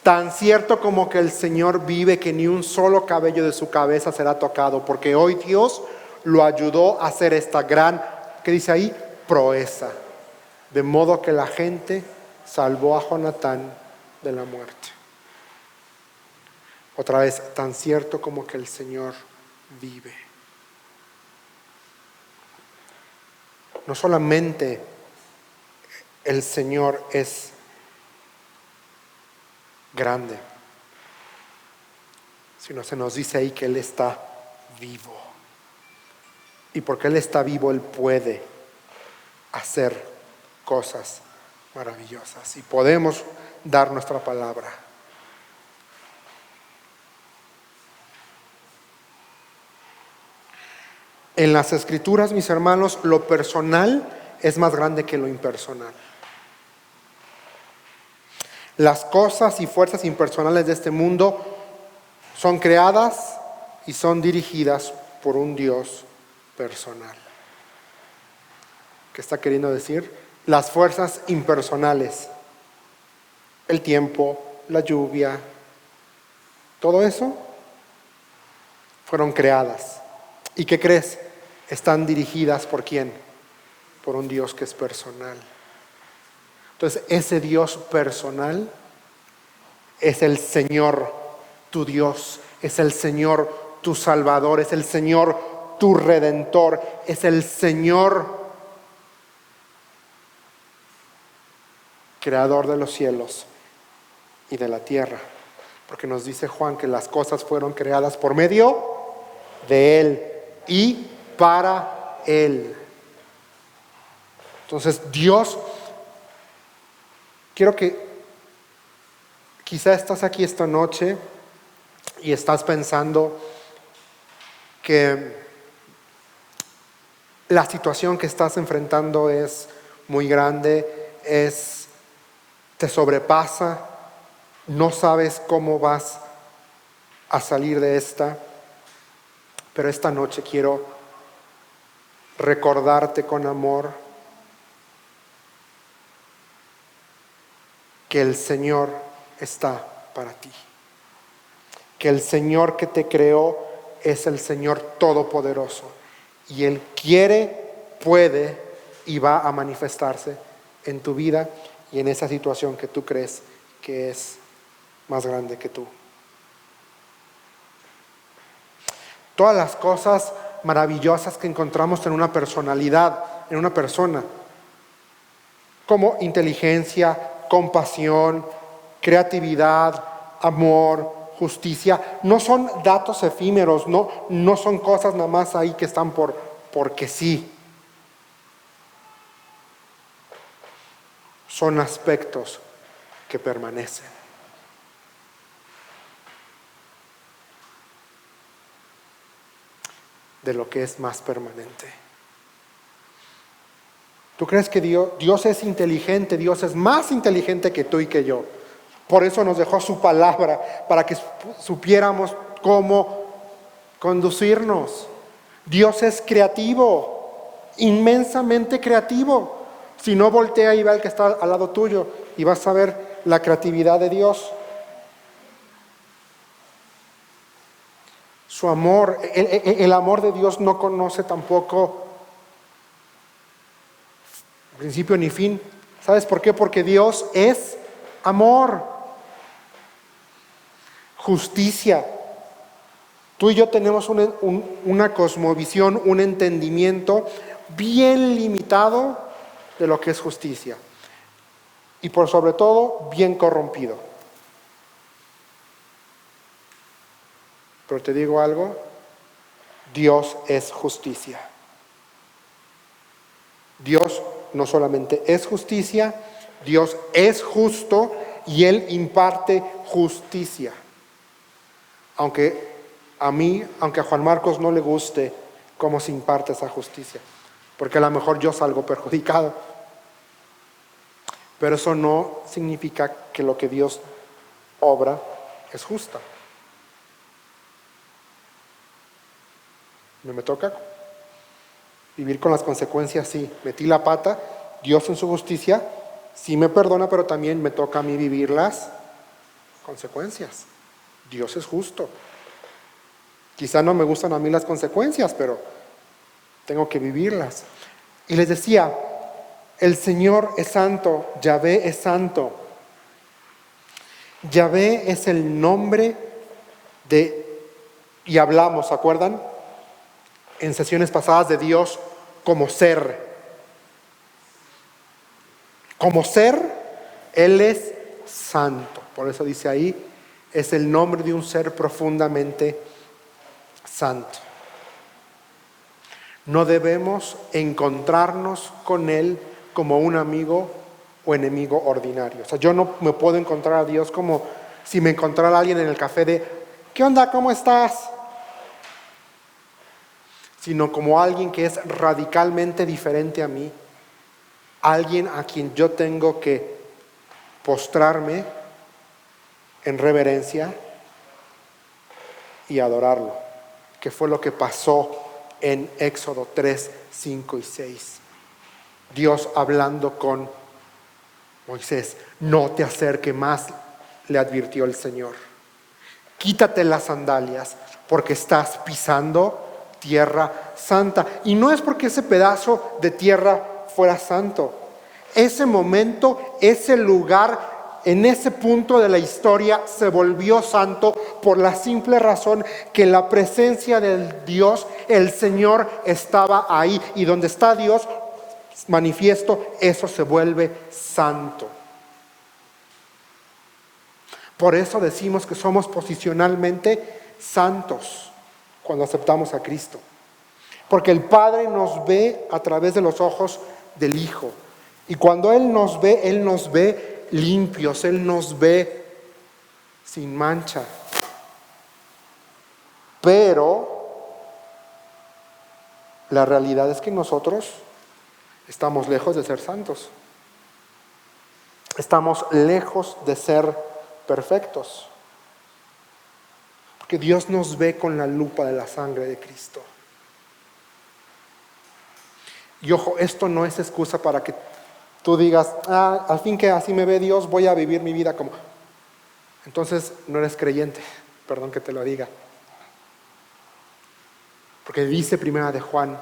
Speaker 1: Tan cierto como que el Señor vive, que ni un solo cabello de su cabeza será tocado, porque hoy Dios lo ayudó a hacer esta gran, ¿qué dice ahí? Proeza. De modo que la gente salvó a Jonatán de la muerte. Otra vez, tan cierto como que el Señor vive. No solamente el Señor es grande, sino se nos dice ahí que Él está vivo. Y porque Él está vivo, Él puede hacer cosas maravillosas. Y podemos dar nuestra palabra. En las Escrituras, mis hermanos, lo personal es más grande que lo impersonal. Las cosas y fuerzas impersonales de este mundo son creadas y son dirigidas por un Dios personal. ¿Qué está queriendo decir? Las fuerzas impersonales, el tiempo, la lluvia, todo eso fueron creadas. ¿Y qué crees? Están dirigidas ¿por quién? Por un Dios que es personal. Entonces, ese Dios personal es el Señor, tu Dios, es el Señor, tu Salvador, es el Señor, tu Redentor, es el Señor, Creador de los cielos y de la tierra. Porque nos dice Juan que las cosas fueron creadas por medio de Él y para Él. Entonces, Dios, quiero que quizá estás aquí esta noche y estás pensando que la situación que estás enfrentando es muy grande, te sobrepasa, no sabes cómo vas a salir de esta, pero esta noche quiero recordarte con amor que el Señor está para ti, que el Señor que te creó es el Señor todopoderoso y Él quiere, puede y va a manifestarse en tu vida y en esa situación que tú crees que es más grande que tú. Todas las cosas maravillosas que encontramos en una personalidad, en una persona, como inteligencia, compasión, creatividad, amor, justicia, no son datos efímeros, no son cosas nada más ahí que están porque sí. Son aspectos que permanecen. De lo que es más permanente. ¿Tú crees que Dios es inteligente? Dios es más inteligente que tú y que yo. Por eso nos dejó su palabra, para que supiéramos cómo conducirnos. Dios es creativo, inmensamente creativo. Si no, voltea y ve al que está al lado tuyo y vas a ver la creatividad de Dios. Su amor, el amor de Dios no conoce tampoco principio ni fin. ¿Sabes por qué? Porque Dios es amor, justicia. Tú y yo tenemos una cosmovisión, un entendimiento bien limitado de lo que es justicia. Y por sobre todo, bien corrompido. Pero te digo algo, Dios es justicia. Dios no solamente es justicia, Dios es justo y Él imparte justicia. Aunque a Juan Marcos no le guste cómo se imparte esa justicia, porque a lo mejor yo salgo perjudicado. Pero eso no significa que lo que Dios obra es justa. Me toca vivir con las consecuencias, sí. Metí la pata, Dios en su justicia sí me perdona, pero también me toca a mí vivir las consecuencias. Dios es justo. Quizá no me gustan a mí las consecuencias, pero tengo que vivirlas. Y les decía, el Señor es santo, Yahvé es santo. Yahvé es el nombre y hablamos, ¿se acuerdan? En sesiones pasadas de Dios como ser. Como ser, Él es santo. Por eso dice ahí, es el nombre de un ser profundamente santo. No debemos encontrarnos con Él como un amigo o enemigo ordinario. O sea, yo no me puedo encontrar a Dios como si me encontrara a alguien en el café de ¿qué onda? ¿Cómo estás? Sino como alguien que es radicalmente diferente a mí, alguien a quien yo tengo que postrarme en reverencia y adorarlo, que fue lo que pasó en Éxodo 3, 5 y 6. Dios hablando con Moisés, no te acerques más, le advirtió el Señor. Quítate las sandalias porque estás pisando tierra santa. Y no es porque ese pedazo de tierra fuera santo. Ese momento, ese lugar, en ese punto de la historia se volvió santo por la simple razón que la presencia del Dios, el Señor, estaba ahí. Y donde está Dios manifiesto, eso se vuelve santo. Por eso decimos que somos posicionalmente santos cuando aceptamos a Cristo. Porque el Padre nos ve a través de los ojos del Hijo. Y cuando Él nos ve limpios, Él nos ve sin mancha. Pero la realidad es que nosotros estamos lejos de ser santos. Estamos lejos de ser perfectos. Porque Dios nos ve con la lupa de la sangre de Cristo. Y ojo, esto no es excusa para que tú digas, al fin que así me ve Dios, voy a vivir mi vida como... Entonces no eres creyente, perdón que te lo diga. Porque dice primera de Juan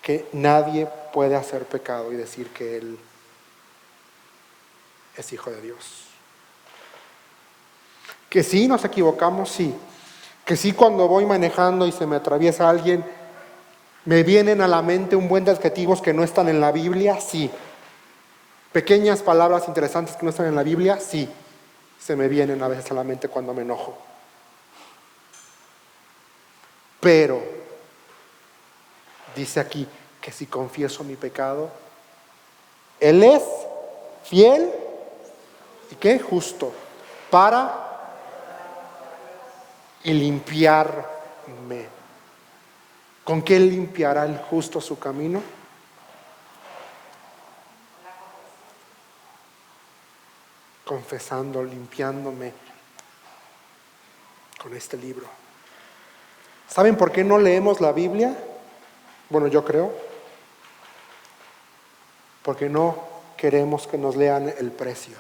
Speaker 1: que nadie puede hacer pecado y decir que Él es hijo de Dios. Que sí nos equivocamos, sí. Que sí, cuando voy manejando y se me atraviesa alguien, me vienen a la mente un buen de adjetivos que no están en la Biblia, sí. Pequeñas palabras interesantes que no están en la Biblia, sí. Se me vienen a veces a la mente cuando me enojo. Pero dice aquí que si confieso mi pecado, Él es fiel y ¿qué? Justo para y limpiarme. ¿Con qué limpiará el justo su camino? Confesando, limpiándome con este libro. ¿Saben por qué no leemos la Biblia? Bueno, yo creo. Porque no queremos que nos lean el precio.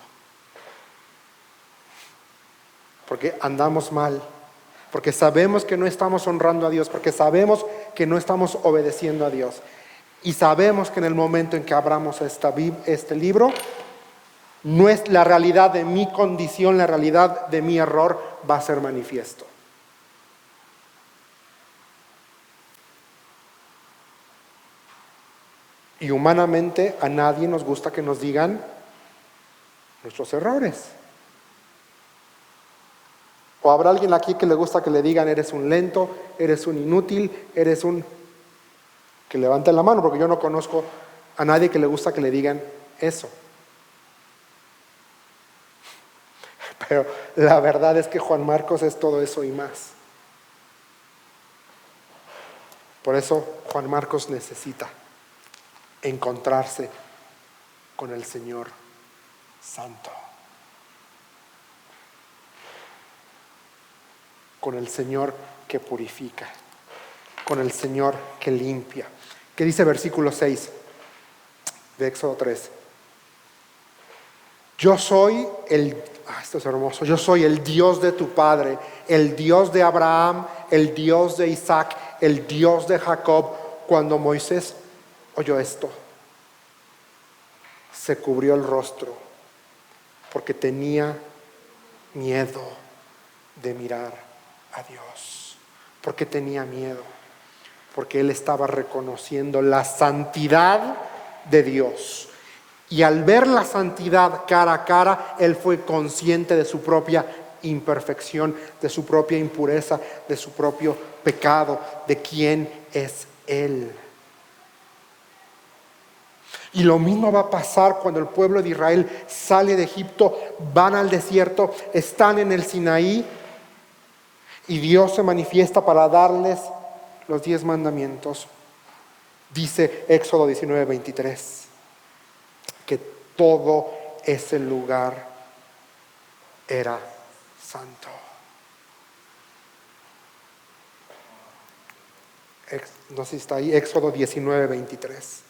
Speaker 1: Porque andamos mal. Porque sabemos que no estamos honrando a Dios. Porque sabemos que no estamos obedeciendo a Dios. Y sabemos que en el momento en que abramos este libro, no es la realidad de mi condición, la realidad de mi error va a ser manifiesto. Y humanamente a nadie nos gusta que nos digan nuestros errores. O habrá alguien aquí que le gusta que le digan eres un lento, eres un inútil, eres un... Que levante la mano, porque yo no conozco a nadie que le gusta que le digan eso. Pero la verdad es que Juan Marcos es todo eso y más. Por eso Juan Marcos necesita encontrarse con el Señor Santo, con el Señor que purifica, con el Señor que limpia. ¿Qué dice versículo 6 de Éxodo 3? Yo soy esto es hermoso, yo soy el Dios de tu padre, el Dios de Abraham, el Dios de Isaac, el Dios de Jacob. Cuando Moisés oyó esto, se cubrió el rostro porque tenía miedo de mirar a Dios. Porque tenía miedo, porque él estaba reconociendo la santidad de Dios. Y al ver la santidad cara a cara, él fue consciente de su propia imperfección, de su propia impureza, de su propio pecado, de quién es él. Y lo mismo va a pasar cuando el pueblo de Israel sale de Egipto, van al desierto, están en el Sinaí y Dios se manifiesta para darles los 10 mandamientos. Dice Éxodo 19:23 que todo ese lugar era santo. No sé si está ahí, Éxodo 19:23.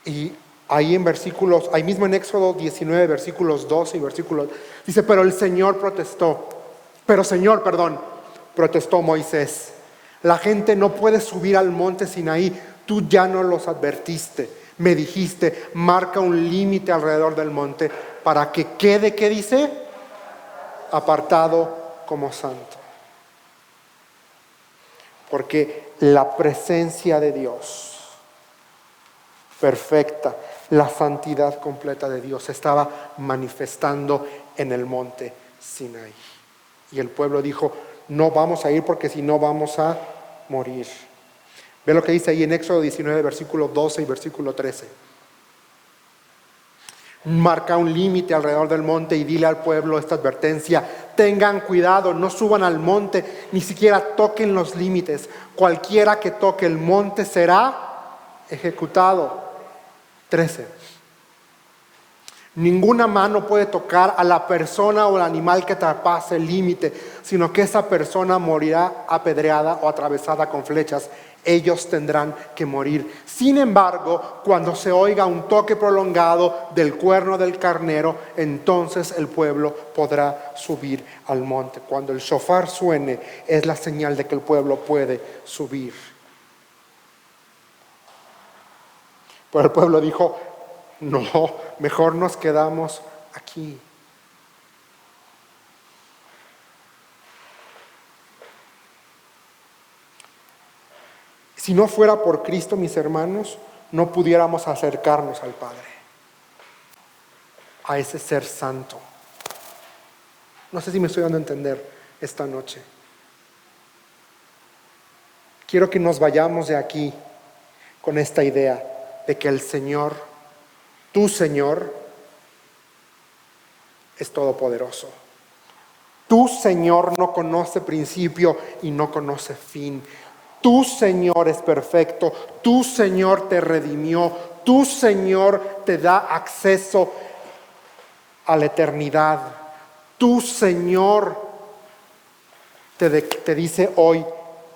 Speaker 1: Y ahí ahí mismo en Éxodo 19, versículos 12 y versículos, dice, protestó Moisés. La gente no puede subir al monte Sinaí, tú ya no los advertiste. Me dijiste, marca un límite alrededor del monte para que quede, ¿qué dice? Apartado como santo. Porque la presencia de Dios perfecta, la santidad completa de Dios se estaba manifestando en el monte Sinaí. Y el pueblo dijo, no vamos a ir porque si no vamos a morir. Ve lo que dice ahí en Éxodo 19, versículo 12 y versículo 13. Marca un límite alrededor del monte y dile al pueblo esta advertencia. Tengan cuidado, no suban al monte, ni siquiera toquen los límites. Cualquiera que toque el monte será ejecutado. 13. Ninguna mano puede tocar a la persona o al animal que traspase el límite, sino que esa persona morirá apedreada o atravesada con flechas. Ellos tendrán que morir. Sin embargo, cuando se oiga un toque prolongado del cuerno del carnero, entonces el pueblo podrá subir al monte. Cuando el shofar suene, es la señal de que el pueblo puede subir. Pero el pueblo dijo: no, mejor nos quedamos aquí. Si no fuera por Cristo, mis hermanos, no pudiéramos acercarnos al Padre, a ese ser santo. No sé si me estoy dando a entender esta noche. Quiero que nos vayamos de aquí con esta idea de que el Señor, tu Señor, es todopoderoso. Tu Señor no conoce principio y no conoce fin. Tu Señor es perfecto. Tu Señor te redimió. Tu Señor te da acceso a la eternidad. Tu Señor te dice hoy: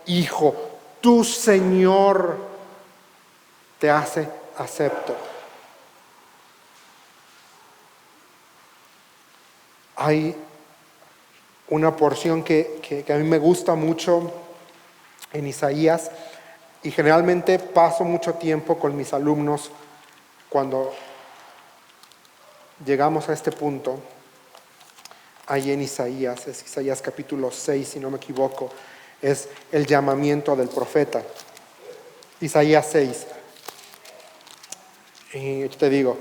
Speaker 1: hijo. Tu Señor te hace acepto. Hay una porción que a mí me gusta mucho en Isaías, y generalmente paso mucho tiempo con mis alumnos cuando llegamos a este punto. Ahí en Isaías, es Isaías capítulo 6, si no me equivoco, es el llamamiento del profeta. Isaías 6. Y te digo,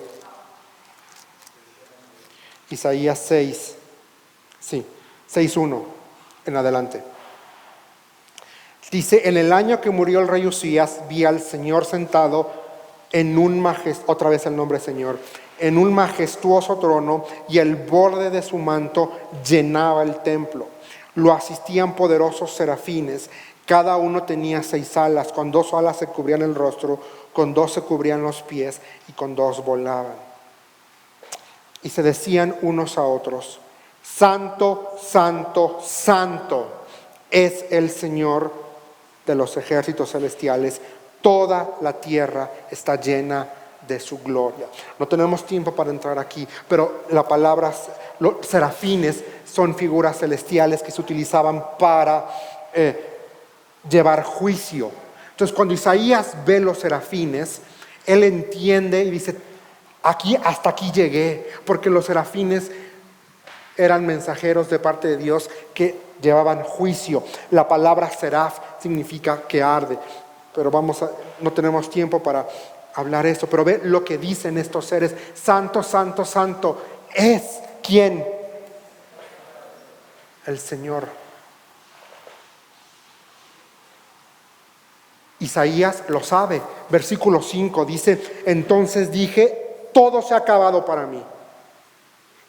Speaker 1: Isaías 6, sí, 6:1 en adelante. Dice: en el año que murió el rey Usías, vi al Señor sentado en un otra vez el nombre Señor, en un majestuoso trono, y el borde de su manto llenaba el templo. Lo asistían poderosos serafines, cada uno tenía 6 alas, con 2 alas se cubrían el rostro, con 2 se cubrían los pies, y con 2 volaban. Y se decían unos a otros: Santo, Santo, Santo es el Señor de los ejércitos celestiales. Toda la tierra está llena de su gloria. No tenemos tiempo para entrar aquí, pero la palabra los serafines son figuras celestiales que se utilizaban para llevar juicio. Entonces, cuando Isaías ve los serafines, él entiende y dice: hasta aquí llegué, porque los serafines eran mensajeros de parte de Dios que llevaban juicio. La palabra seraf significa que arde, pero no tenemos tiempo para hablar esto. Pero ve lo que dicen estos seres: Santo, Santo, Santo es ¿quién? El Señor. Isaías lo sabe. Versículo 5 dice: entonces dije, todo se ha acabado para mí.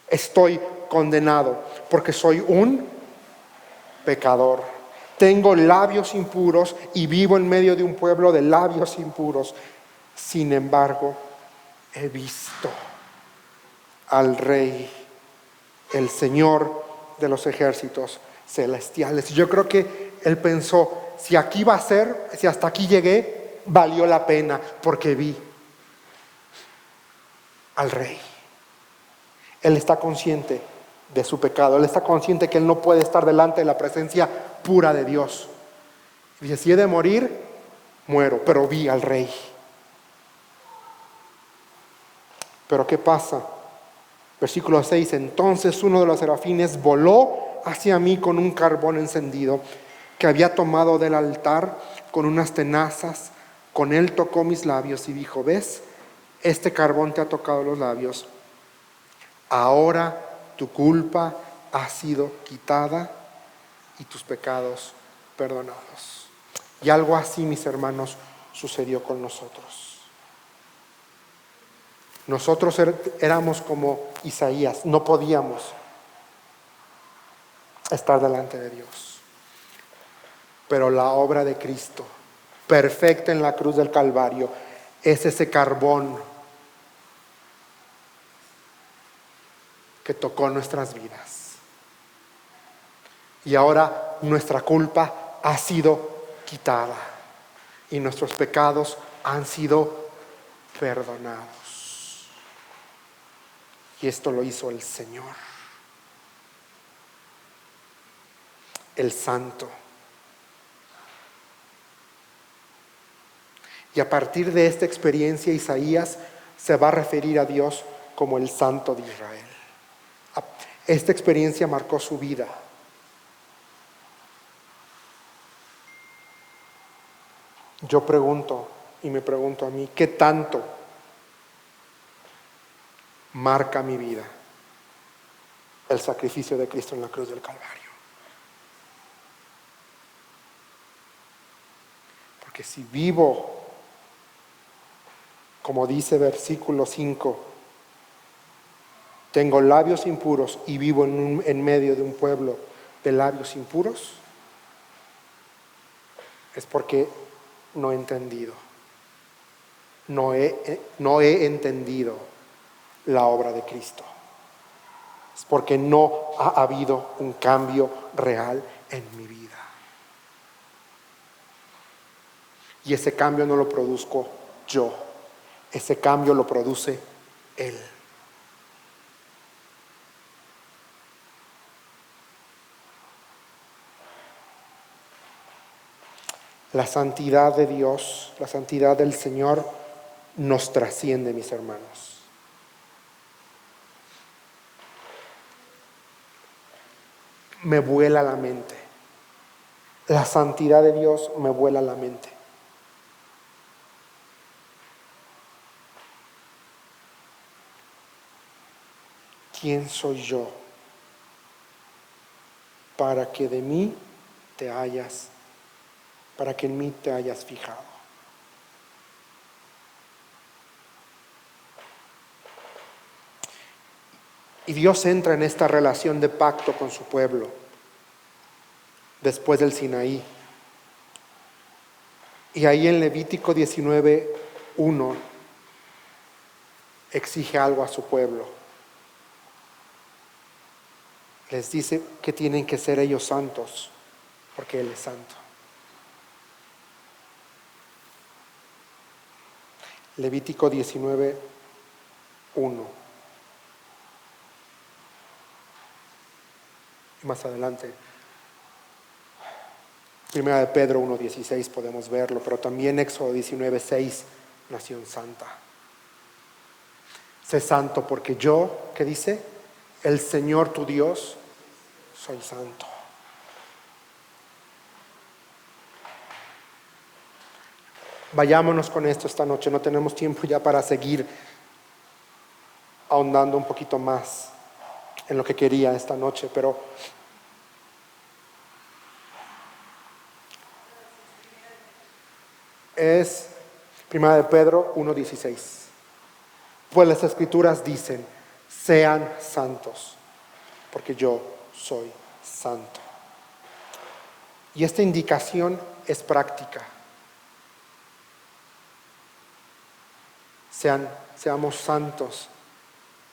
Speaker 1: Estoy condenado porque soy un pecador. Tengo labios impuros y vivo en medio de un pueblo de labios impuros. Sin embargo, he visto al Rey, el Señor de los ejércitos celestiales. Yo creo que él pensó: si aquí va a ser, si hasta aquí llegué, valió la pena, porque vi al Rey. Él está consciente de su pecado. Él está consciente que él no puede estar delante de la presencia pura de Dios. Dice: si he de morir, muero, pero vi al Rey. Pero ¿qué pasa? Versículo 6: entonces uno de los serafines voló hacia mí con un carbón encendido que había tomado del altar con unas tenazas. Con él tocó mis labios y dijo: ¿ves? Este carbón te ha tocado los labios. Ahora tu culpa ha sido quitada y tus pecados perdonados. Y algo así, mis hermanos, sucedió con nosotros. Nosotros éramos como Isaías, no podíamos. estar delante de Dios. Pero la obra de Cristo, perfecta en la cruz del Calvario, es ese carbón que tocó nuestras vidas. Y ahora nuestra culpa ha sido quitada y nuestros pecados han sido perdonados. Y esto lo hizo el Señor, el Santo. Y a partir de esta experiencia, Isaías se va a referir a Dios como el Santo de Israel. Esta experiencia marcó su vida. Yo pregunto y me pregunto a mí, ¿qué tanto marca mi vida el sacrificio de Cristo en la cruz del Calvario? Porque si vivo, como dice versículo 5, tengo labios impuros y vivo en medio de un pueblo de labios impuros, es porque no he entendido, no he entendido la obra de Cristo. Es porque no ha habido un cambio real en mi vida. Y ese cambio no lo produzco yo, ese cambio lo produce Él. La santidad de Dios, la santidad del Señor nos trasciende, mis hermanos. Me vuela la mente. La santidad de Dios me vuela la mente. ¿Quién soy yo para que de mí te hayas, para que en mí te hayas fijado? Y Dios entra en esta relación de pacto con su pueblo después del Sinaí. Y ahí en Levítico 19:1 exige algo a su pueblo. Les dice que tienen que ser ellos santos, porque Él es santo. Levítico 19:1. Más adelante, Primera de Pedro 1:16 podemos verlo, pero también Éxodo 19:6, nación santa. Sé santo porque yo, ¿qué dice? El Señor tu Dios, soy santo. Vayámonos con esto esta noche, no tenemos tiempo ya para seguir ahondando un poquito más en lo que quería esta noche, pero es Primera de Pedro 1:16. Pues las Escrituras dicen, sean santos, porque yo soy santo. Y esta indicación es práctica. Seamos santos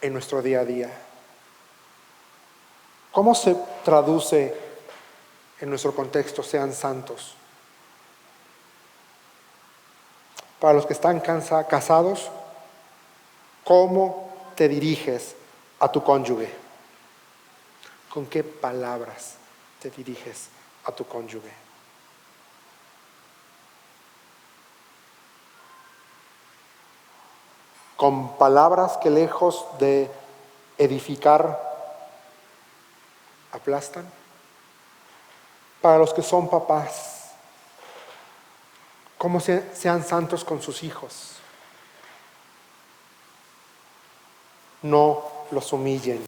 Speaker 1: en nuestro día a día. ¿Cómo se traduce en nuestro contexto, sean santos? Para los que están casados, ¿cómo te diriges a tu cónyuge? ¿Con qué palabras te diriges a tu cónyuge? ¿Con palabras que lejos de edificar aplastan? Para los que son papás, ¿cómo sean santos con sus hijos? No los humillen,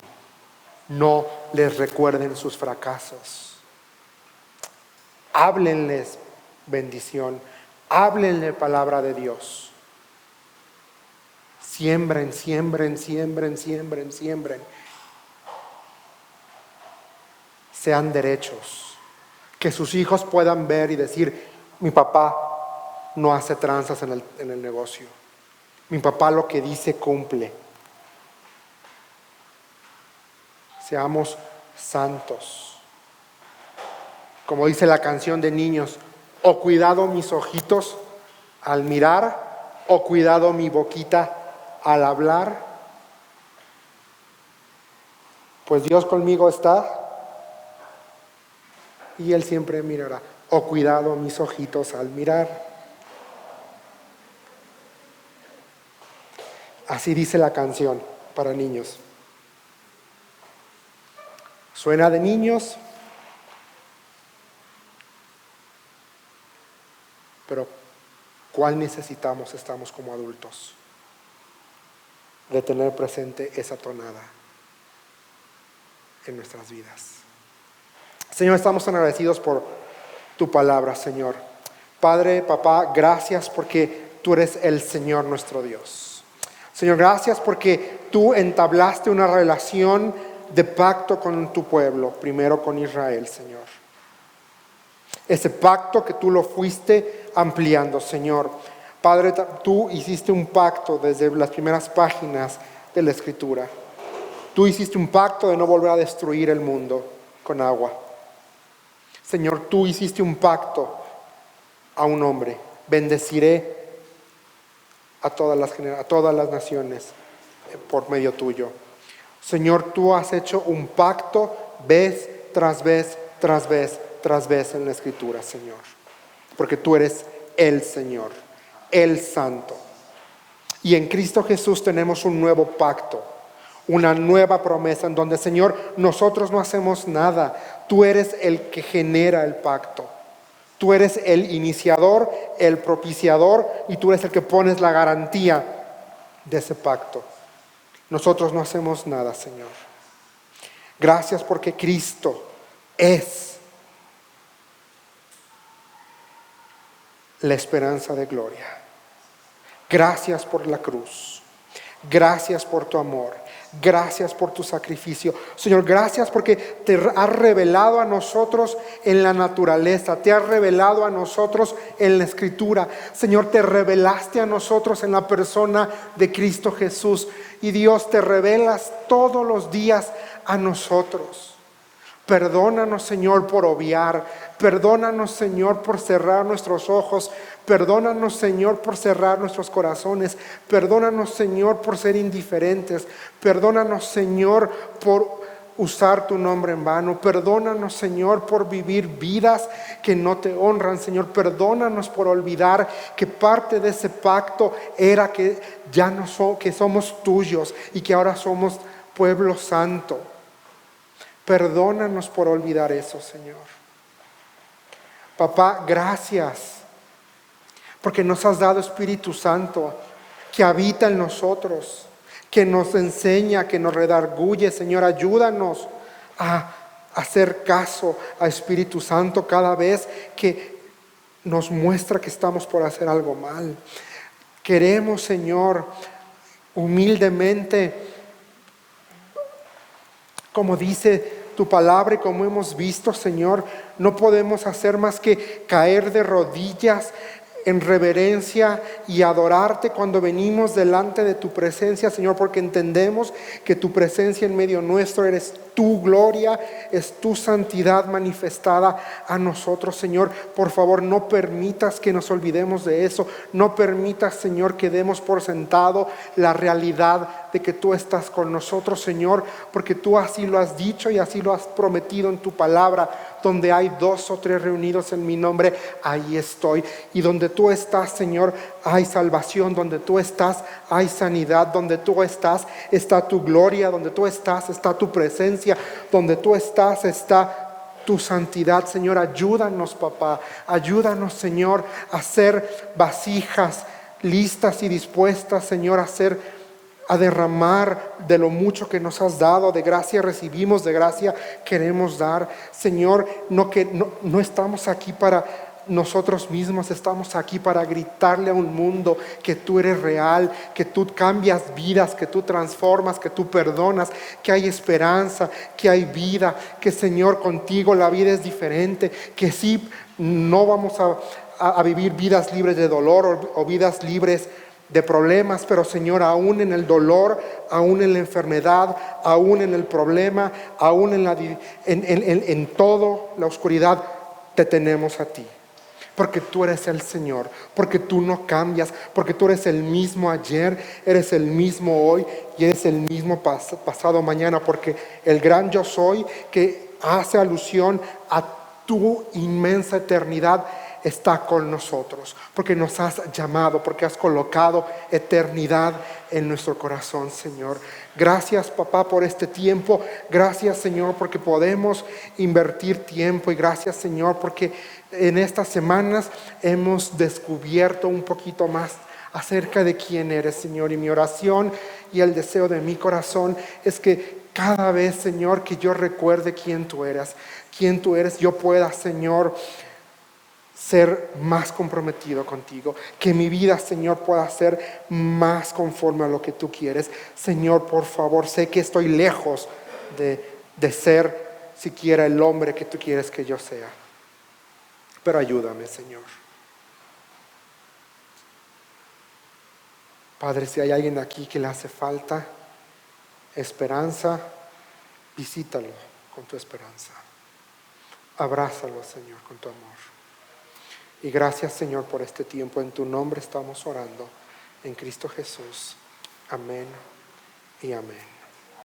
Speaker 1: no les recuerden sus fracasos. Háblenles bendición, háblenle palabra de Dios. Siembren, siembren, siembren, siembren, siembren. sean derechos, que sus hijos puedan ver y decir: mi papá no hace tranzas en el negocio, mi papá lo que dice cumple. Seamos santos. Como dice la canción de niños: o cuidado mis ojitos al mirar, o cuidado mi boquita al hablar. Pues Dios conmigo está y Él siempre mirará. O cuidado mis ojitos al mirar. Así dice la canción para niños. Suena de niños, pero ¿cuál necesitamos estamos como adultos? De tener presente esa tonada en nuestras vidas. Señor, estamos tan agradecidos por tu palabra, Señor. Padre, papá, gracias porque tú eres el Señor nuestro Dios. Señor, gracias porque tú entablaste una relación de pacto con tu pueblo, primero con Israel, Señor. Ese pacto que tú lo fuiste ampliando, Señor. Padre, tú hiciste un pacto desde las primeras páginas de la Escritura. Tú hiciste un pacto de no volver a destruir el mundo con agua. Señor, tú hiciste un pacto a un hombre: bendeciré a todas las naciones por medio tuyo. Señor, tú has hecho un pacto vez tras vez, tras vez, tras vez en la Escritura, Señor. Porque tú eres el Señor, el Santo. Y en Cristo Jesús tenemos un nuevo pacto, una nueva promesa en donde, Señor, nosotros no hacemos nada. Tú eres el que genera el pacto. Tú eres el iniciador, el propiciador, y tú eres el que pones la garantía de ese pacto. Nosotros no hacemos nada, Señor. Gracias porque Cristo es la esperanza de gloria. Gracias por la cruz. Gracias por tu amor. Gracias por tu sacrificio. Señor, gracias porque te has revelado a nosotros en la naturaleza. Te has revelado a nosotros en la Escritura. Señor, te revelaste a nosotros en la persona de Cristo Jesús. Y Dios, te revelas todos los días a nosotros. Perdónanos, Señor, por obviar. Perdónanos, Señor, por cerrar nuestros ojos. Perdónanos, Señor, por cerrar nuestros corazones. Perdónanos, Señor, por ser indiferentes. Perdónanos, Señor, por usar tu nombre en vano. Perdónanos, Señor, por vivir vidas que no te honran, Señor. Perdónanos por olvidar que parte de ese pacto era que ya no que somos tuyos y que ahora somos pueblo santo. Perdónanos por olvidar eso, Señor. Papá, gracias porque nos has dado Espíritu Santo que habita en nosotros, que nos enseña, que nos redarguye. Señor, ayúdanos a hacer caso a Espíritu Santo cada vez que nos muestra que estamos por hacer algo mal. Queremos, Señor, humildemente, como dice tu palabra y como hemos visto, Señor, no podemos hacer más que caer de rodillas en reverencia y adorarte cuando venimos delante de tu presencia, Señor, porque entendemos que tu presencia en medio nuestro eres tu gloria, es tu santidad manifestada a nosotros, Señor. Por favor, no permitas que nos olvidemos de eso. No permitas, Señor, que demos por sentado la realidad de que tú estás con nosotros, Señor, porque tú así lo has dicho y así lo has prometido en tu palabra. Donde hay 2 o 3 reunidos en mi nombre, ahí estoy. Y donde tú estás, Señor, hay salvación. Donde tú estás, hay sanidad. Donde tú estás, está tu gloria. Donde tú estás, está tu presencia. Donde tú estás, está tu santidad. Señor, ayúdanos, papá. Ayúdanos, Señor, a ser vasijas listas y dispuestas, Señor, a derramar de lo mucho que nos has dado. De gracia recibimos, de gracia queremos dar. Señor, no estamos aquí para nosotros mismos estamos aquí para gritarle a un mundo que tú eres real, que tú cambias vidas, que tú transformas, que tú perdonas, que hay esperanza, que hay vida, que Señor contigo la vida es diferente, que sí no vamos a vivir vidas libres de dolor o vidas libres de problemas, pero Señor, aún en el dolor, aún en la enfermedad, aún en el problema, aún en todo la oscuridad, te tenemos a ti. Porque tú eres el Señor, porque tú no cambias, porque tú eres el mismo ayer, eres el mismo hoy y eres el mismo pasado mañana, porque el gran yo soy que hace alusión a tu inmensa eternidad está con nosotros, porque nos has llamado, porque has colocado eternidad en nuestro corazón, Señor. Gracias, papá, por este tiempo. Gracias, Señor, porque podemos invertir tiempo, y gracias, Señor, porque en estas semanas hemos descubierto un poquito más acerca de quién eres, Señor. Y mi oración y el deseo de mi corazón es que cada vez, Señor, que yo recuerde quién tú eres, yo pueda, Señor, ser más comprometido contigo, que mi vida, Señor, pueda ser más conforme a lo que tú quieres. Señor, por favor, sé que estoy lejos de ser siquiera el hombre que tú quieres que yo sea, pero ayúdame, Señor. Padre, si hay alguien aquí que le hace falta esperanza, visítalo con tu esperanza. Abrázalo, Señor, con tu amor. Y gracias, Señor, por este tiempo. En tu nombre estamos orando. En Cristo Jesús. Amén y amén.